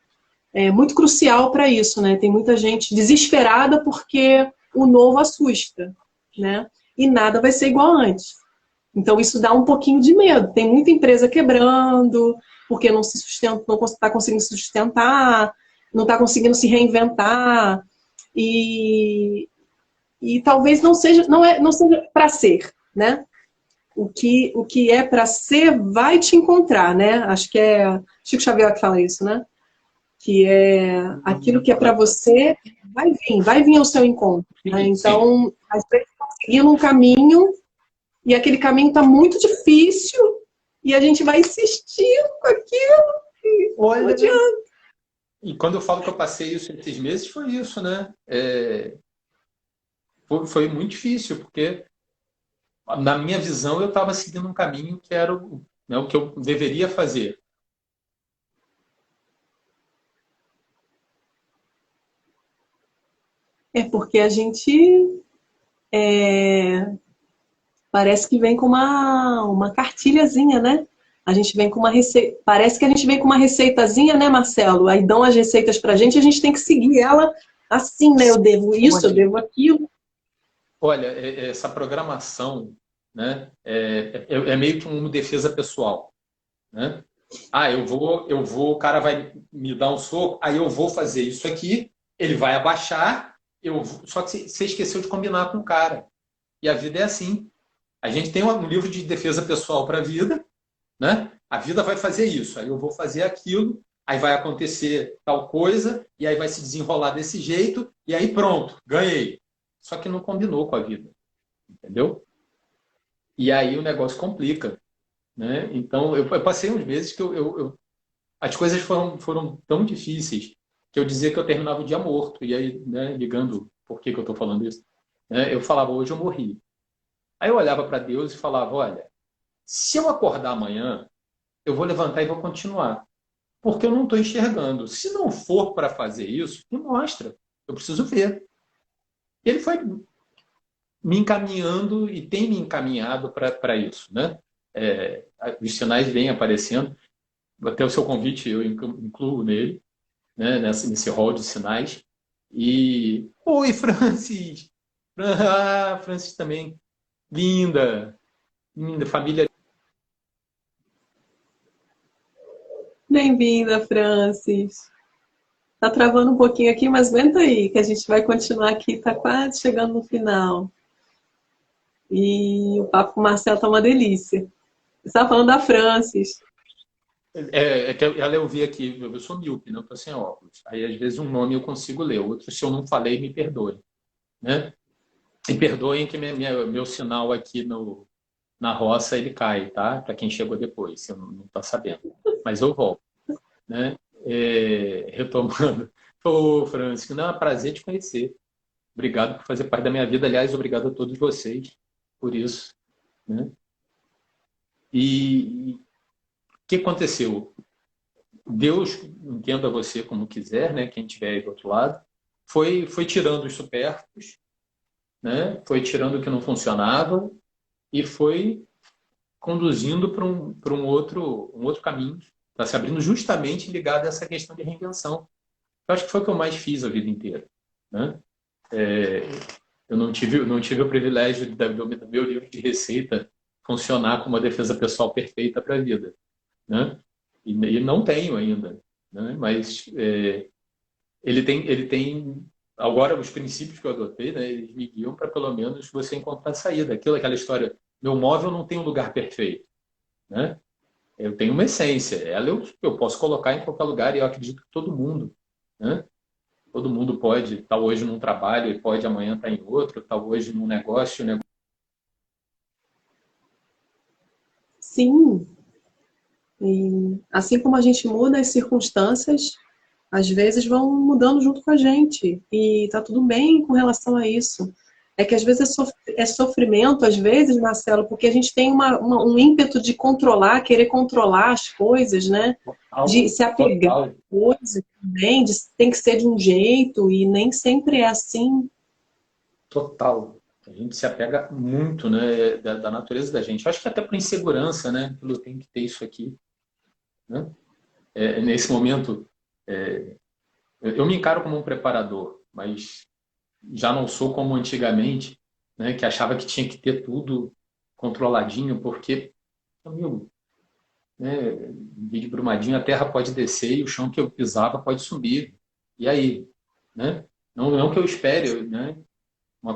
Speaker 1: Muito crucial para isso, né? Tem muita gente desesperada porque o novo assusta, né? E nada vai ser igual antes. Então isso dá um pouquinho de medo. Tem muita empresa quebrando porque não se sustenta, não está conseguindo se sustentar, não está conseguindo se reinventar e, e talvez não seja para ser, né? O que é para ser vai te encontrar, né? Acho que é Chico Xavier que fala isso, né? Que é aquilo que é para você vai vir ao seu encontro. Né?
Speaker 2: sim, sim.
Speaker 1: Então, às vezes, está seguindo um caminho e aquele caminho está muito difícil e a gente vai insistindo com aquilo e não
Speaker 2: Olha,
Speaker 1: adianta.
Speaker 2: e quando eu falo que eu passei isso esses meses, foi isso, né? Foi muito difícil, porque na minha visão eu estava seguindo um caminho que era né, o que eu deveria fazer.
Speaker 1: É porque a gente parece que vem com uma cartilhazinha, né? A gente vem com uma receita. Parece que a gente vem com uma receitazinha, né, Marcelo? Aí dão as receitas pra gente e a gente tem que seguir ela assim, né? Eu devo isso, eu devo aquilo.
Speaker 2: Olha, essa programação, né, é meio que uma defesa pessoal, né? Ah, o cara vai me dar um soco, aí eu vou fazer isso aqui, ele vai abaixar, só que você esqueceu de combinar com o cara. E a vida é assim. A gente tem um livro de defesa pessoal para a vida, né? A vida vai fazer isso, aí eu vou fazer aquilo, aí vai acontecer tal coisa, e aí vai se desenrolar desse jeito, e aí pronto, ganhei. Só que não combinou com a vida, entendeu? E aí o negócio complica, né? Então eu passei uns meses que as coisas foram tão difíceis que eu dizia que eu terminava o dia morto. E aí, né, ligando por que eu estou falando isso, né, eu falava, hoje eu morri. Aí eu olhava para Deus e falava, olha, se eu acordar amanhã, eu vou levantar e vou continuar. Porque eu não estou enxergando. Se não for para fazer isso, me mostra. Eu preciso ver. Ele foi me encaminhando e tem me encaminhado para isso, né? Os sinais vêm aparecendo. Até o seu convite eu incluo nele, né? Nesse rol de sinais. E oi, Francis! Ah, Francis também. Linda, linda família.
Speaker 1: Bem-vinda, Francis. Tá travando um pouquinho aqui, mas aguenta aí, que a gente vai continuar aqui, tá quase chegando no final. E o papo com o Marcelo tá uma delícia. Você estava falando da Francis.
Speaker 2: Que ela eu vi aqui, eu sou míope, não estou sem óculos. Aí, às vezes, um nome eu consigo ler, outro, se eu não falei, me perdoe. Né? E perdoem que meu sinal aqui na roça ele cai, tá? Para quem chegou depois, se eu não está sabendo. Mas eu volto. Né? Retomando. Ô, Francisco, não, é um prazer te conhecer. Obrigado por fazer parte da minha vida. Aliás, obrigado a todos vocês por isso. Né? E o que aconteceu? Deus, entenda você como quiser, né? Quem estiver aí do outro lado, foi tirando os supérfluos, né? Foi tirando o que não funcionava e foi conduzindo para um outro caminho. Está se abrindo justamente ligado a essa questão de reinvenção. Eu acho que foi o que eu mais fiz a vida inteira. Né? É, eu não tive o privilégio do meu livro de receita funcionar como uma defesa pessoal perfeita para a vida. Né? E não tenho ainda. Né? Mas ele tem agora os princípios que eu adotei, né? Eles me guiam para pelo menos você encontrar saída. Aquela história, meu móvel não tem um lugar perfeito. Né? Eu tenho uma essência. Ela eu posso colocar em qualquer lugar e eu acredito que todo mundo. Né? Todo mundo pode estar hoje num trabalho e pode amanhã estar em outro, estar hoje num negócio.
Speaker 1: Sim, e assim como a gente muda as circunstâncias, às vezes vão mudando junto com a gente. E tá tudo bem com relação a isso. É que às vezes é sofrimento, às vezes, Marcelo, porque a gente tem um ímpeto de controlar, querer controlar as coisas, né? De se apegar
Speaker 2: Total,
Speaker 1: a coisas também, tem que ser de um jeito, e nem sempre é assim.
Speaker 2: total. A gente se apega muito, né, da natureza da gente. Eu acho que até por insegurança, né? Eu tenho que ter isso aqui. Né? Nesse momento, eu me encaro como um preparador, mas já não sou como antigamente, né, que achava que tinha que ter tudo controladinho, porque, amigo, né, em vídeo Brumadinho, a terra pode descer e o chão que eu pisava pode subir. E aí? Né? Não que eu espere, né?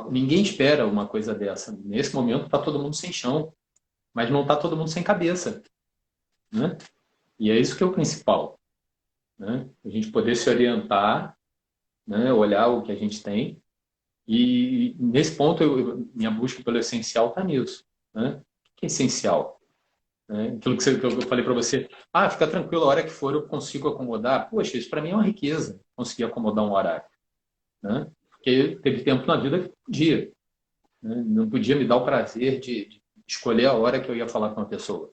Speaker 2: Ninguém espera uma coisa dessa. Nesse momento está todo mundo sem chão, mas não está todo mundo sem cabeça. Né? E é isso que é o principal. Né? A gente poder se orientar, né? Olhar o que a gente tem. E nesse ponto, minha busca pelo essencial está nisso. Né? O que é essencial? Né? Aquilo que eu falei para você, fica tranquilo, a hora que for eu consigo acomodar. Poxa, isso para mim é uma riqueza, conseguir acomodar um horário. Né? Porque teve tempo na vida que podia. Né? Não podia me dar o prazer de escolher a hora que eu ia falar com uma pessoa.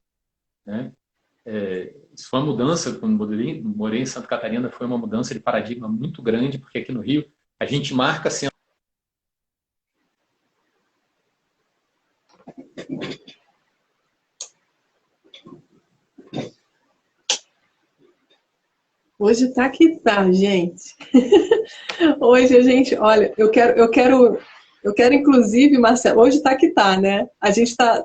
Speaker 2: Né? Isso foi uma mudança, quando morei em Santa Catarina, foi uma mudança de paradigma muito grande, porque aqui no Rio a gente marca sempre.
Speaker 1: Hoje tá que tá, gente. Hoje a gente, olha, eu quero inclusive, Marcelo, hoje tá que tá, né? A gente tá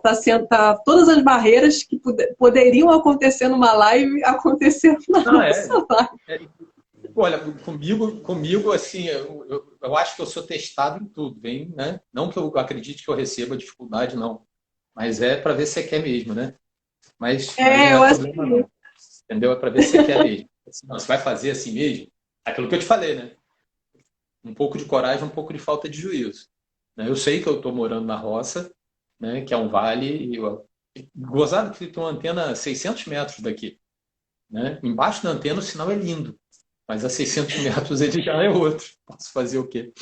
Speaker 1: todas as barreiras que poderiam acontecer numa live aconteceram na
Speaker 2: Não,
Speaker 1: nossa live.
Speaker 2: é, olha, comigo assim, eu acho que eu sou testado em tudo, hein, né? Não que eu acredite que eu receba dificuldade, não. Mas é para ver se você quer mesmo, né? Mas
Speaker 1: É,
Speaker 2: não
Speaker 1: eu
Speaker 2: é
Speaker 1: acho
Speaker 2: problema,
Speaker 1: que
Speaker 2: não. Entendeu? É para ver se você quer mesmo. Assim, não, você vai fazer assim mesmo? Aquilo que eu te falei, né? Um pouco de coragem, um pouco de falta de juízo. Né? Eu sei que eu estou morando na roça, né? Que é um vale, gozado que tem uma antena a 600 metros daqui. Né? Embaixo da antena o sinal é lindo, mas a 600 metros ele já é outro. Posso fazer o quê?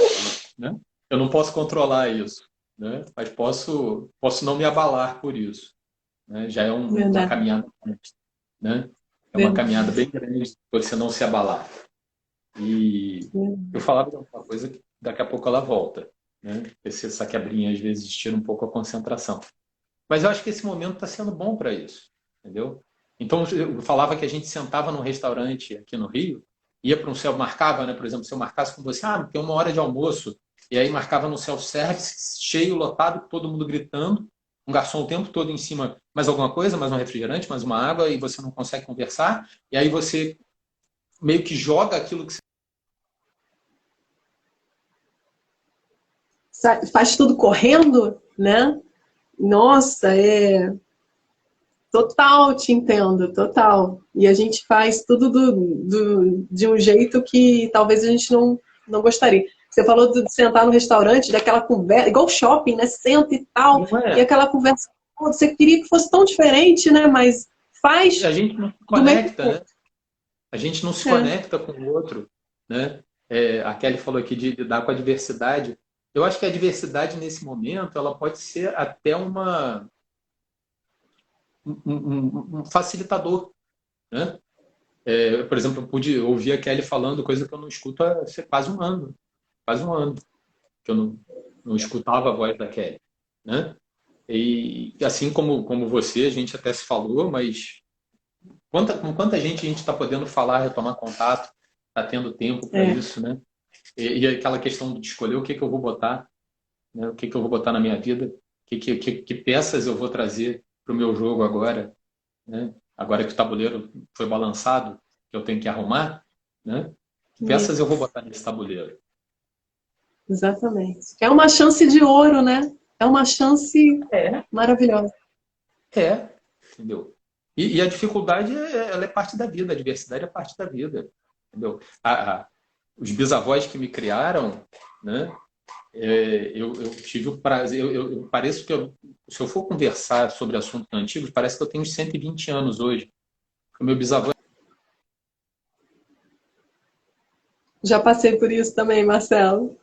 Speaker 2: Né? Eu não posso controlar isso, né? Mas posso não me abalar por isso. Né? Já é uma
Speaker 1: verdade,
Speaker 2: caminhada, né? É uma caminhada
Speaker 1: verdade.
Speaker 2: bem grande você não se abalar. E eu falava de uma coisa que daqui a pouco ela volta. Né? Essa quebrinha às vezes tira um pouco a concentração. Mas eu acho que esse momento está sendo bom para isso, entendeu? Então, eu falava que a gente sentava num restaurante aqui no Rio, ia para um céu, marcava, né? Por exemplo, se eu marcasse com você, tem uma hora de almoço, e aí marcava no self-service, cheio, lotado, todo mundo gritando, um garçom o tempo todo em cima, mais alguma coisa, mais um refrigerante, mais uma água, e você não consegue conversar, e aí você meio que joga aquilo que você...
Speaker 1: Faz tudo correndo, né? Nossa, total, te entendo, total. E a gente faz tudo de um jeito que talvez a gente não gostaria. Você falou de sentar no restaurante, daquela conversa, igual shopping, né? Senta e tal,
Speaker 2: Não
Speaker 1: e
Speaker 2: é.
Speaker 1: aquela conversa, pô, você queria que fosse tão diferente, né? Mas
Speaker 2: A
Speaker 1: faz
Speaker 2: gente não se
Speaker 1: do mesmo
Speaker 2: conecta,
Speaker 1: jeito.
Speaker 2: né? A gente não se
Speaker 1: É,
Speaker 2: conecta com o outro, né? A Kelly falou aqui de lidar com a diversidade. Eu acho que a diversidade nesse momento ela pode ser até um facilitador, né? Por exemplo, eu pude ouvir a Kelly falando coisa que eu não escuto há quase um ano que eu não escutava a voz da Kelly, né? E assim como você, a gente até se falou, mas com quanta gente a gente está podendo falar, retomar contato, está tendo tempo para
Speaker 1: é,
Speaker 2: isso, né? E aquela questão de escolher o que que eu vou botar, né? O que que eu vou botar na minha vida, que peças eu vou trazer para o meu jogo agora, né? Agora que o tabuleiro foi balançado, que eu tenho que arrumar, né? Que peças eu vou
Speaker 1: isso,
Speaker 2: botar nesse tabuleiro?
Speaker 1: exatamente. É uma chance de ouro, né? É uma chance
Speaker 2: É,
Speaker 1: maravilhosa.
Speaker 2: entendeu? E a dificuldade, ela é parte da vida, a diversidade é parte da vida, entendeu? Os bisavós que me criaram, né? Eu tive o prazer, eu pareço que se eu for conversar sobre assuntos antigos, parece que eu tenho uns 120 anos hoje. O meu bisavô,
Speaker 1: Já passei por isso também, Marcelo,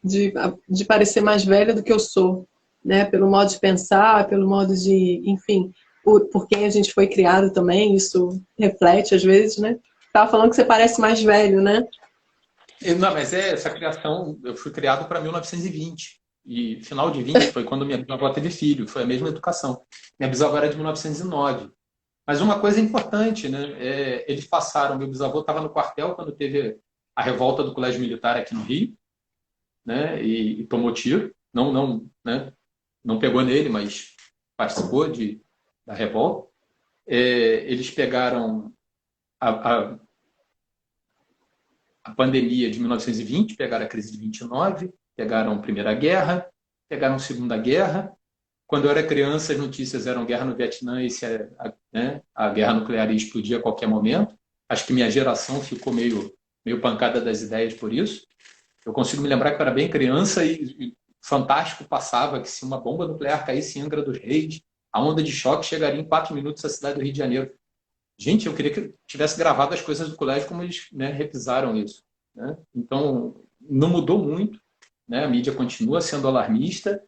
Speaker 1: de, de parecer mais velha do que eu sou, né? Pelo modo de pensar, pelo modo de, enfim, por quem a gente foi criado também, isso reflete às vezes, né? Tava falando que você parece mais velho, né?
Speaker 2: não, mas essa criação, eu fui criado para 1920. E final de 20 foi quando minha bisavó teve filho, foi a mesma educação. Minha bisavó era de 1909. Mas uma coisa importante, né? Eles passaram, meu bisavô estava no quartel quando teve a revolta do Colégio Militar aqui no Rio, né? E tomou tiro. Não, né? Não pegou nele, mas participou da revolta. Eles pegaram a, a, a pandemia de 1920, pegaram a crise de 29, pegaram a Primeira Guerra, pegaram a Segunda Guerra. Quando eu era criança, as notícias eram guerra no Vietnã e né, a guerra nuclear ia explodir a qualquer momento. Acho que minha geração ficou meio pancada das ideias por isso. Eu consigo me lembrar que eu era bem criança e Fantástico passava que se uma bomba nuclear caísse em Angra dos Reis, a onda de choque chegaria em 4 minutos à cidade do Rio de Janeiro. Gente, eu queria que tivesse gravado as coisas do colégio como eles, né, revisaram isso. Né? Então, não mudou muito, né? A mídia continua sendo alarmista,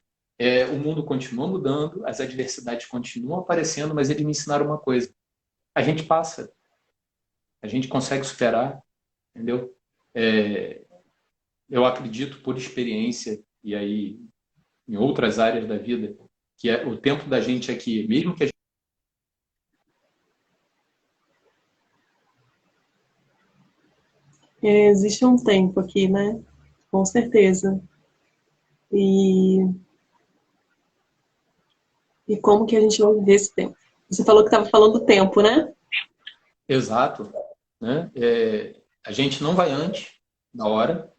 Speaker 2: o mundo continua mudando, as adversidades continuam aparecendo, mas eles me ensinaram uma coisa: a gente passa, a gente consegue superar, entendeu? É, eu acredito por experiência e aí em outras áreas da vida que o tempo da gente aqui, mesmo que a
Speaker 1: Existe um tempo aqui, né? Com certeza. E, e como que a gente vai viver esse tempo? Você falou que estava falando do tempo, né?
Speaker 2: Exato, né? A gente não vai antes da hora,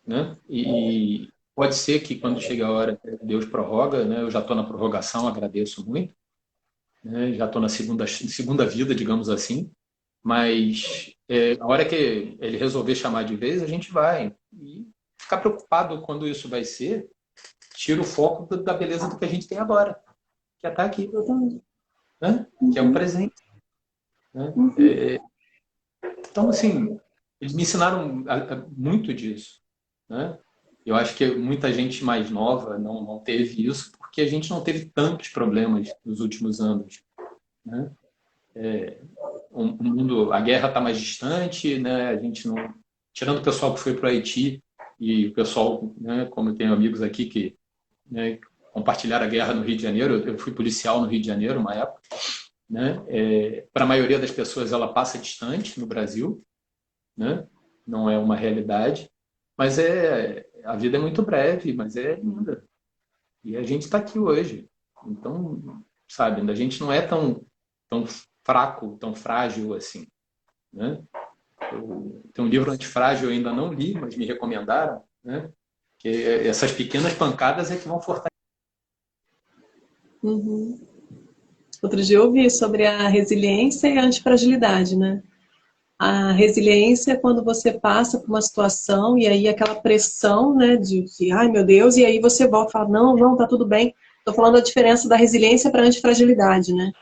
Speaker 2: né? E pode ser que quando chega a hora, Deus prorroga, né? Eu já estou na prorrogação, agradeço muito, né? Já estou na segunda vida, digamos assim, mas a hora que ele resolver chamar de vez, a gente vai. E ficar preocupado quando isso vai ser, tira o foco da beleza do que a gente tem agora, que é estar aqui,
Speaker 1: Exatamente.
Speaker 2: né? Que é um
Speaker 1: Uhum,
Speaker 2: presente, né?
Speaker 1: uhum,
Speaker 2: Então, assim, eles me ensinaram muito disso, né? Eu acho que muita gente mais nova não teve isso porque a gente não teve tantos problemas nos últimos anos, né? O mundo, a guerra está mais distante, né? A gente não, tirando o pessoal que foi para o Haiti e o pessoal, né? Como eu tenho amigos aqui que, né, compartilharam a guerra no Rio de Janeiro, eu fui policial no Rio de Janeiro uma época, né? Para a maioria das pessoas ela passa distante no Brasil, né? Não é uma realidade, mas a vida é muito breve, mas é linda. E a gente está aqui hoje. Então, sabe, a gente não é tão fraco, tão frágil assim, né? Tem um livro antifrágil eu ainda não li, mas me recomendaram, né? Que essas pequenas pancadas é que vão fortalecer.
Speaker 1: uhum. Outro dia eu ouvi sobre a resiliência e a antifragilidade, né? A resiliência é quando você passa por uma situação e aí aquela pressão, né, de que, ai meu Deus, e aí você volta e fala, não, não, tá tudo bem. Estou falando da diferença da resiliência para a antifragilidade, né?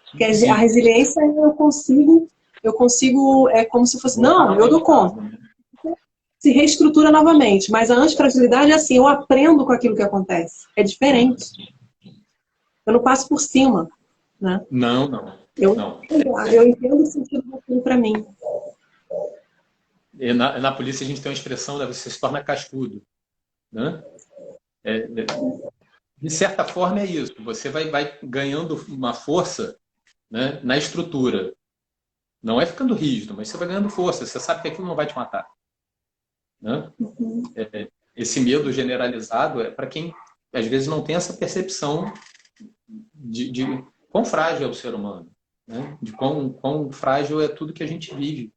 Speaker 1: Porque a
Speaker 2: Sim,
Speaker 1: resiliência eu consigo, é como se fosse,
Speaker 2: voltar
Speaker 1: não,
Speaker 2: ao
Speaker 1: eu dou conta.
Speaker 2: aprendizado, né?
Speaker 1: Se reestrutura novamente, mas a antifragilidade é assim, eu aprendo com aquilo que acontece. É diferente. Eu não passo por cima, né?
Speaker 2: Não, não,
Speaker 1: Eu,
Speaker 2: não.
Speaker 1: eu entendo o sentido daquilo para mim.
Speaker 2: E na polícia a gente tem uma expressão, né? Você se torna cascudo, né? De certa forma é isso. Você vai ganhando uma força, né, na estrutura. Não é ficando rígido, mas você vai ganhando força. Você sabe que aquilo não vai te matar, né? Esse medo generalizado é para quem às vezes não tem essa percepção de quão frágil é o ser humano, né? De quão frágil é tudo que a gente vive,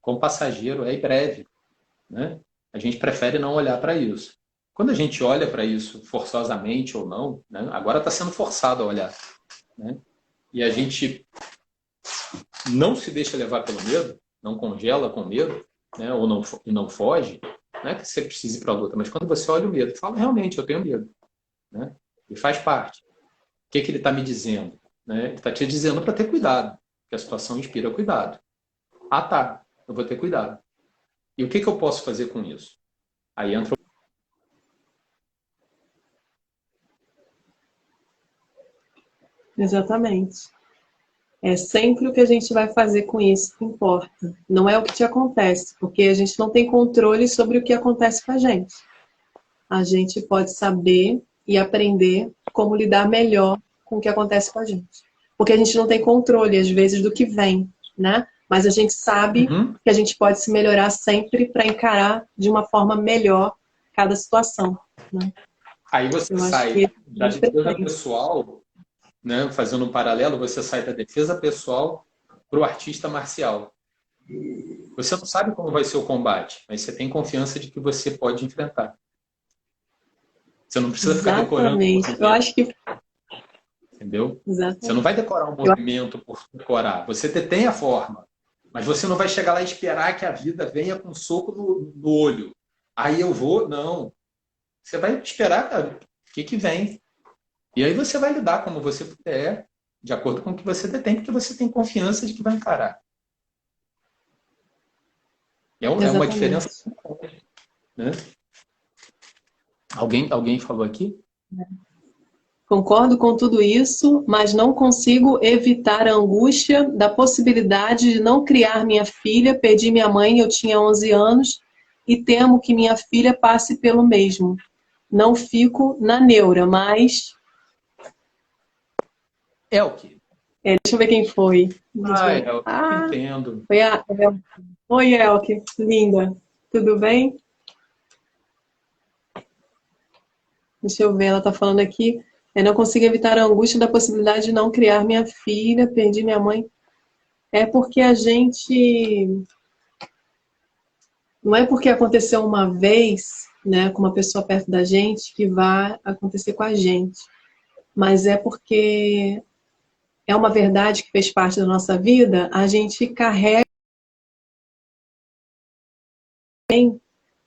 Speaker 2: quão passageiro é e breve, né? A gente prefere não olhar para isso. Quando a gente olha para isso forçosamente ou não, né? Agora está sendo forçado a olhar, né? E a gente não se deixa levar pelo medo, não congela com medo, né? Ou não foge, não é que você precise ir para a luta, mas quando você olha o medo, fala, realmente, eu tenho medo, né? E faz parte. O que ele está me dizendo? Né? Ele está te dizendo para ter cuidado, que a situação inspira cuidado. Ah, tá, eu vou ter cuidado. E o que eu posso fazer com isso? Aí entra.
Speaker 1: Exatamente. É sempre o que a gente vai fazer com isso que importa. Não é o que te acontece, porque a gente não tem controle sobre o que acontece com a gente. A gente pode saber e aprender como lidar melhor com o que acontece com a gente. Porque a gente não tem controle, às vezes, do que vem, né? Mas a gente sabe
Speaker 2: Uhum.
Speaker 1: que a gente pode se melhorar sempre para encarar de uma forma melhor cada situação, né?
Speaker 2: Aí você
Speaker 1: Eu acho que
Speaker 2: sai
Speaker 1: esse é o
Speaker 2: da
Speaker 1: grande
Speaker 2: defesa
Speaker 1: presente.
Speaker 2: pessoal, né? Fazendo um paralelo, você sai da defesa pessoal para o artista marcial. Você não sabe como vai ser o combate, mas você tem confiança de que você pode enfrentar. Você não precisa ficar decorando o
Speaker 1: Exatamente. Eu
Speaker 2: movimento,
Speaker 1: acho que.
Speaker 2: entendeu? Você não
Speaker 1: Exatamente.
Speaker 2: vai decorar um
Speaker 1: Eu...
Speaker 2: movimento por decorar. Você detém a forma, mas você não vai chegar lá e esperar que a vida venha com um soco no olho. Aí eu vou, não. Você vai esperar, cara, o que vem. E aí você vai lidar como você puder, de acordo com o que você detém, porque você tem confiança de que vai encarar. É uma diferença,
Speaker 1: Exatamente.
Speaker 2: né? Alguém falou aqui?
Speaker 1: Concordo com tudo isso, mas não consigo evitar a angústia da possibilidade de não criar minha filha. Perdi minha mãe, eu tinha 11 anos, e temo que minha filha passe pelo mesmo. Não fico na neura, mas
Speaker 2: É o quê?
Speaker 1: Deixa eu ver quem foi.
Speaker 2: Ah, eu
Speaker 1: Ah,
Speaker 2: entendo.
Speaker 1: foi a Oi, Elke, linda. Tudo bem? Deixa eu ver, ela está falando aqui. Eu não consigo evitar a angústia da possibilidade de não criar minha filha, perdi minha mãe. É porque a gente. Não é porque aconteceu uma vez, né, com uma pessoa perto da gente, que vai acontecer com a gente. Mas é porque é uma verdade que fez parte da nossa vida, a gente carrega.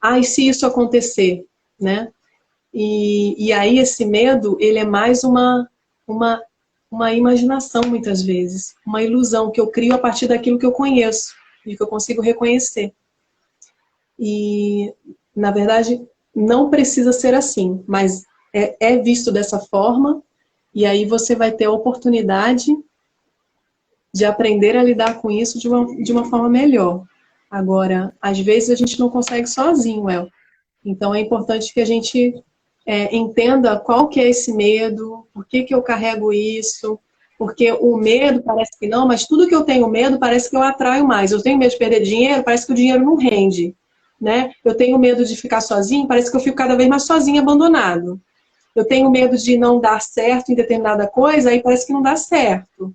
Speaker 1: Ah, e se isso acontecer, né? E aí esse medo, ele é mais uma, uma imaginação, muitas vezes. Uma ilusão que eu crio a partir daquilo que eu conheço e que eu consigo reconhecer. E, na verdade, não precisa ser assim, mas é visto dessa forma, e aí você vai ter a oportunidade de aprender a lidar com isso de uma forma melhor. Agora, às vezes a gente não consegue sozinho, El. Então é importante que a gente entenda qual que é esse medo, por que que eu carrego isso, porque o medo parece que não, mas tudo que eu tenho medo parece que eu atraio mais. Eu tenho medo de perder dinheiro, parece que o dinheiro não rende, né? Eu tenho medo de ficar sozinho, parece que eu fico cada vez mais sozinho, abandonado. Eu tenho medo de não dar certo em determinada coisa, aí parece que não dá certo.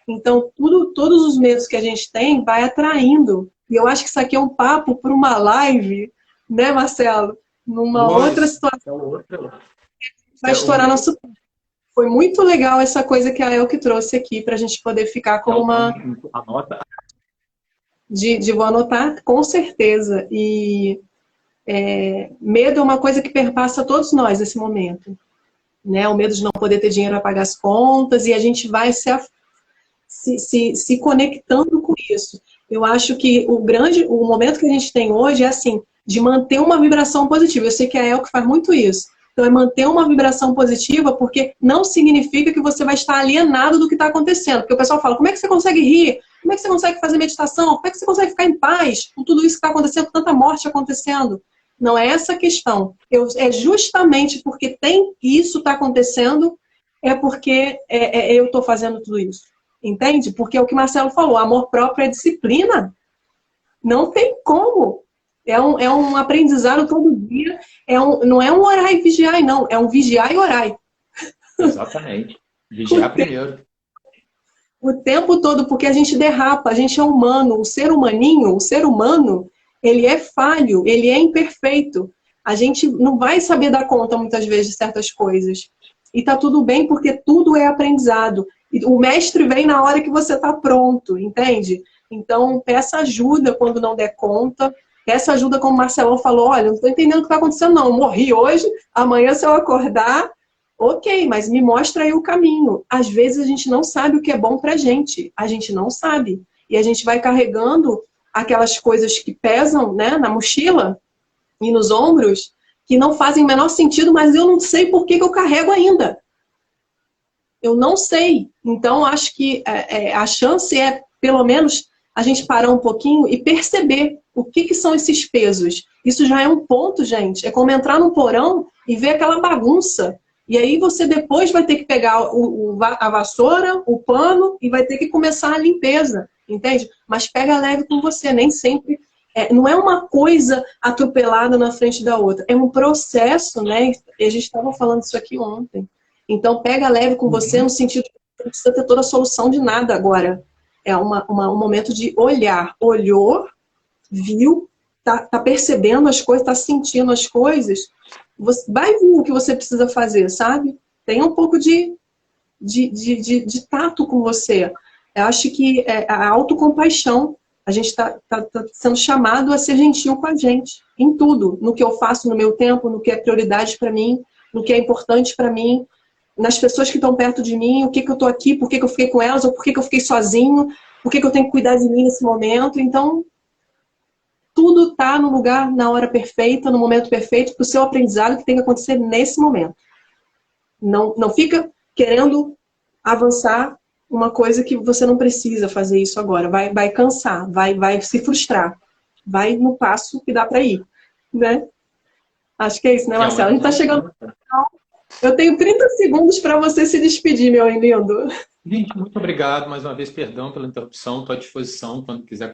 Speaker 1: Então, todos os medos que a gente tem vai atraindo. E eu acho que isso aqui é um papo para uma live, né, Marcelo? Numa outra
Speaker 2: Pois,
Speaker 1: situação,
Speaker 2: é o outro.
Speaker 1: vai
Speaker 2: É
Speaker 1: estourar
Speaker 2: o,
Speaker 1: nosso. Foi muito legal essa coisa que a Elke trouxe aqui para a gente poder ficar como
Speaker 2: então,
Speaker 1: uma.
Speaker 2: anota.
Speaker 1: Vou anotar, com certeza. E medo é uma coisa que perpassa todos nós nesse momento. Né? O medo de não poder ter dinheiro para pagar as contas, e a gente vai se conectando com isso. Eu acho que o momento que a gente tem hoje é assim, de manter uma vibração positiva. Eu sei que a Elke faz muito isso. Então, é manter uma vibração positiva, porque não significa que você vai estar alienado do que está acontecendo. Porque o pessoal fala, como é que você consegue rir? Como é que você consegue fazer meditação? Como é que você consegue ficar em paz com tudo isso que está acontecendo, com tanta morte acontecendo? Não é essa a questão. É justamente porque tem isso está acontecendo, é porque eu estou fazendo tudo isso. Entende? Porque é o que o Marcelo falou, amor próprio é disciplina. Não tem como. É um aprendizado todo dia. Não é um orar e vigiar, não. É um vigiar e orar.
Speaker 2: Exatamente.
Speaker 1: O
Speaker 2: Vigiar primeiro.
Speaker 1: o tempo todo, porque a gente derrapa, a gente é humano. O ser humaninho, o ser humano, ele é falho, ele é imperfeito. A gente não vai saber dar conta, muitas vezes, de certas coisas. E tá tudo bem, porque tudo é aprendizado. O mestre vem na hora que você está pronto, entende? Então, peça ajuda quando não der conta. Peça ajuda, como o Marcelão falou, olha, não estou entendendo o que está acontecendo, não. Eu morri hoje, amanhã se eu acordar, ok, mas me mostra aí o caminho. Às vezes a gente não sabe o que é bom pra gente. A gente não sabe. E a gente vai carregando aquelas coisas que pesam, né, na mochila e nos ombros, que não fazem o menor sentido, mas eu não sei por que eu carrego ainda. Eu não sei. Então, acho que a chance é, pelo menos, a gente parar um pouquinho e perceber o que são esses pesos. Isso já é um ponto, gente. É como entrar num porão e ver aquela bagunça. E aí você depois vai ter que pegar a vassoura, o pano e vai ter que começar a limpeza, entende? Mas pega leve com você, nem sempre. Não é uma coisa atropelada na frente da outra. É um processo, né? E a gente estava falando isso aqui ontem. Então, pega leve com você no sentido de que não precisa ter toda a solução de nada agora. É um momento de olhar. Olhou, viu, tá percebendo as coisas, tá sentindo as coisas. Você vai ver o que você precisa fazer, sabe? Tenha um pouco de tato com você. Eu acho que a autocompaixão, a gente está sendo chamado a ser gentil com a gente, em tudo, no que eu faço no meu tempo, no que é prioridade para mim, no que é importante para mim, nas pessoas que estão perto de mim, o que eu estou aqui, por que eu fiquei com elas, ou por que eu fiquei sozinho, por que eu tenho que cuidar de mim nesse momento. Então, tudo está no lugar, na hora perfeita, no momento perfeito, para o seu aprendizado que tem que acontecer nesse momento. Não fica querendo avançar uma coisa que você não precisa fazer isso agora. Vai cansar, vai se frustrar. Vai no passo que dá para ir, né? Acho que é isso, né,
Speaker 2: É uma
Speaker 1: Marcelo? A gente está chegando.
Speaker 2: distância.
Speaker 1: Eu tenho 30 segundos para você se despedir, meu lindo.
Speaker 2: Gente, muito obrigado mais uma vez, perdão pela interrupção, estou à disposição quando quiser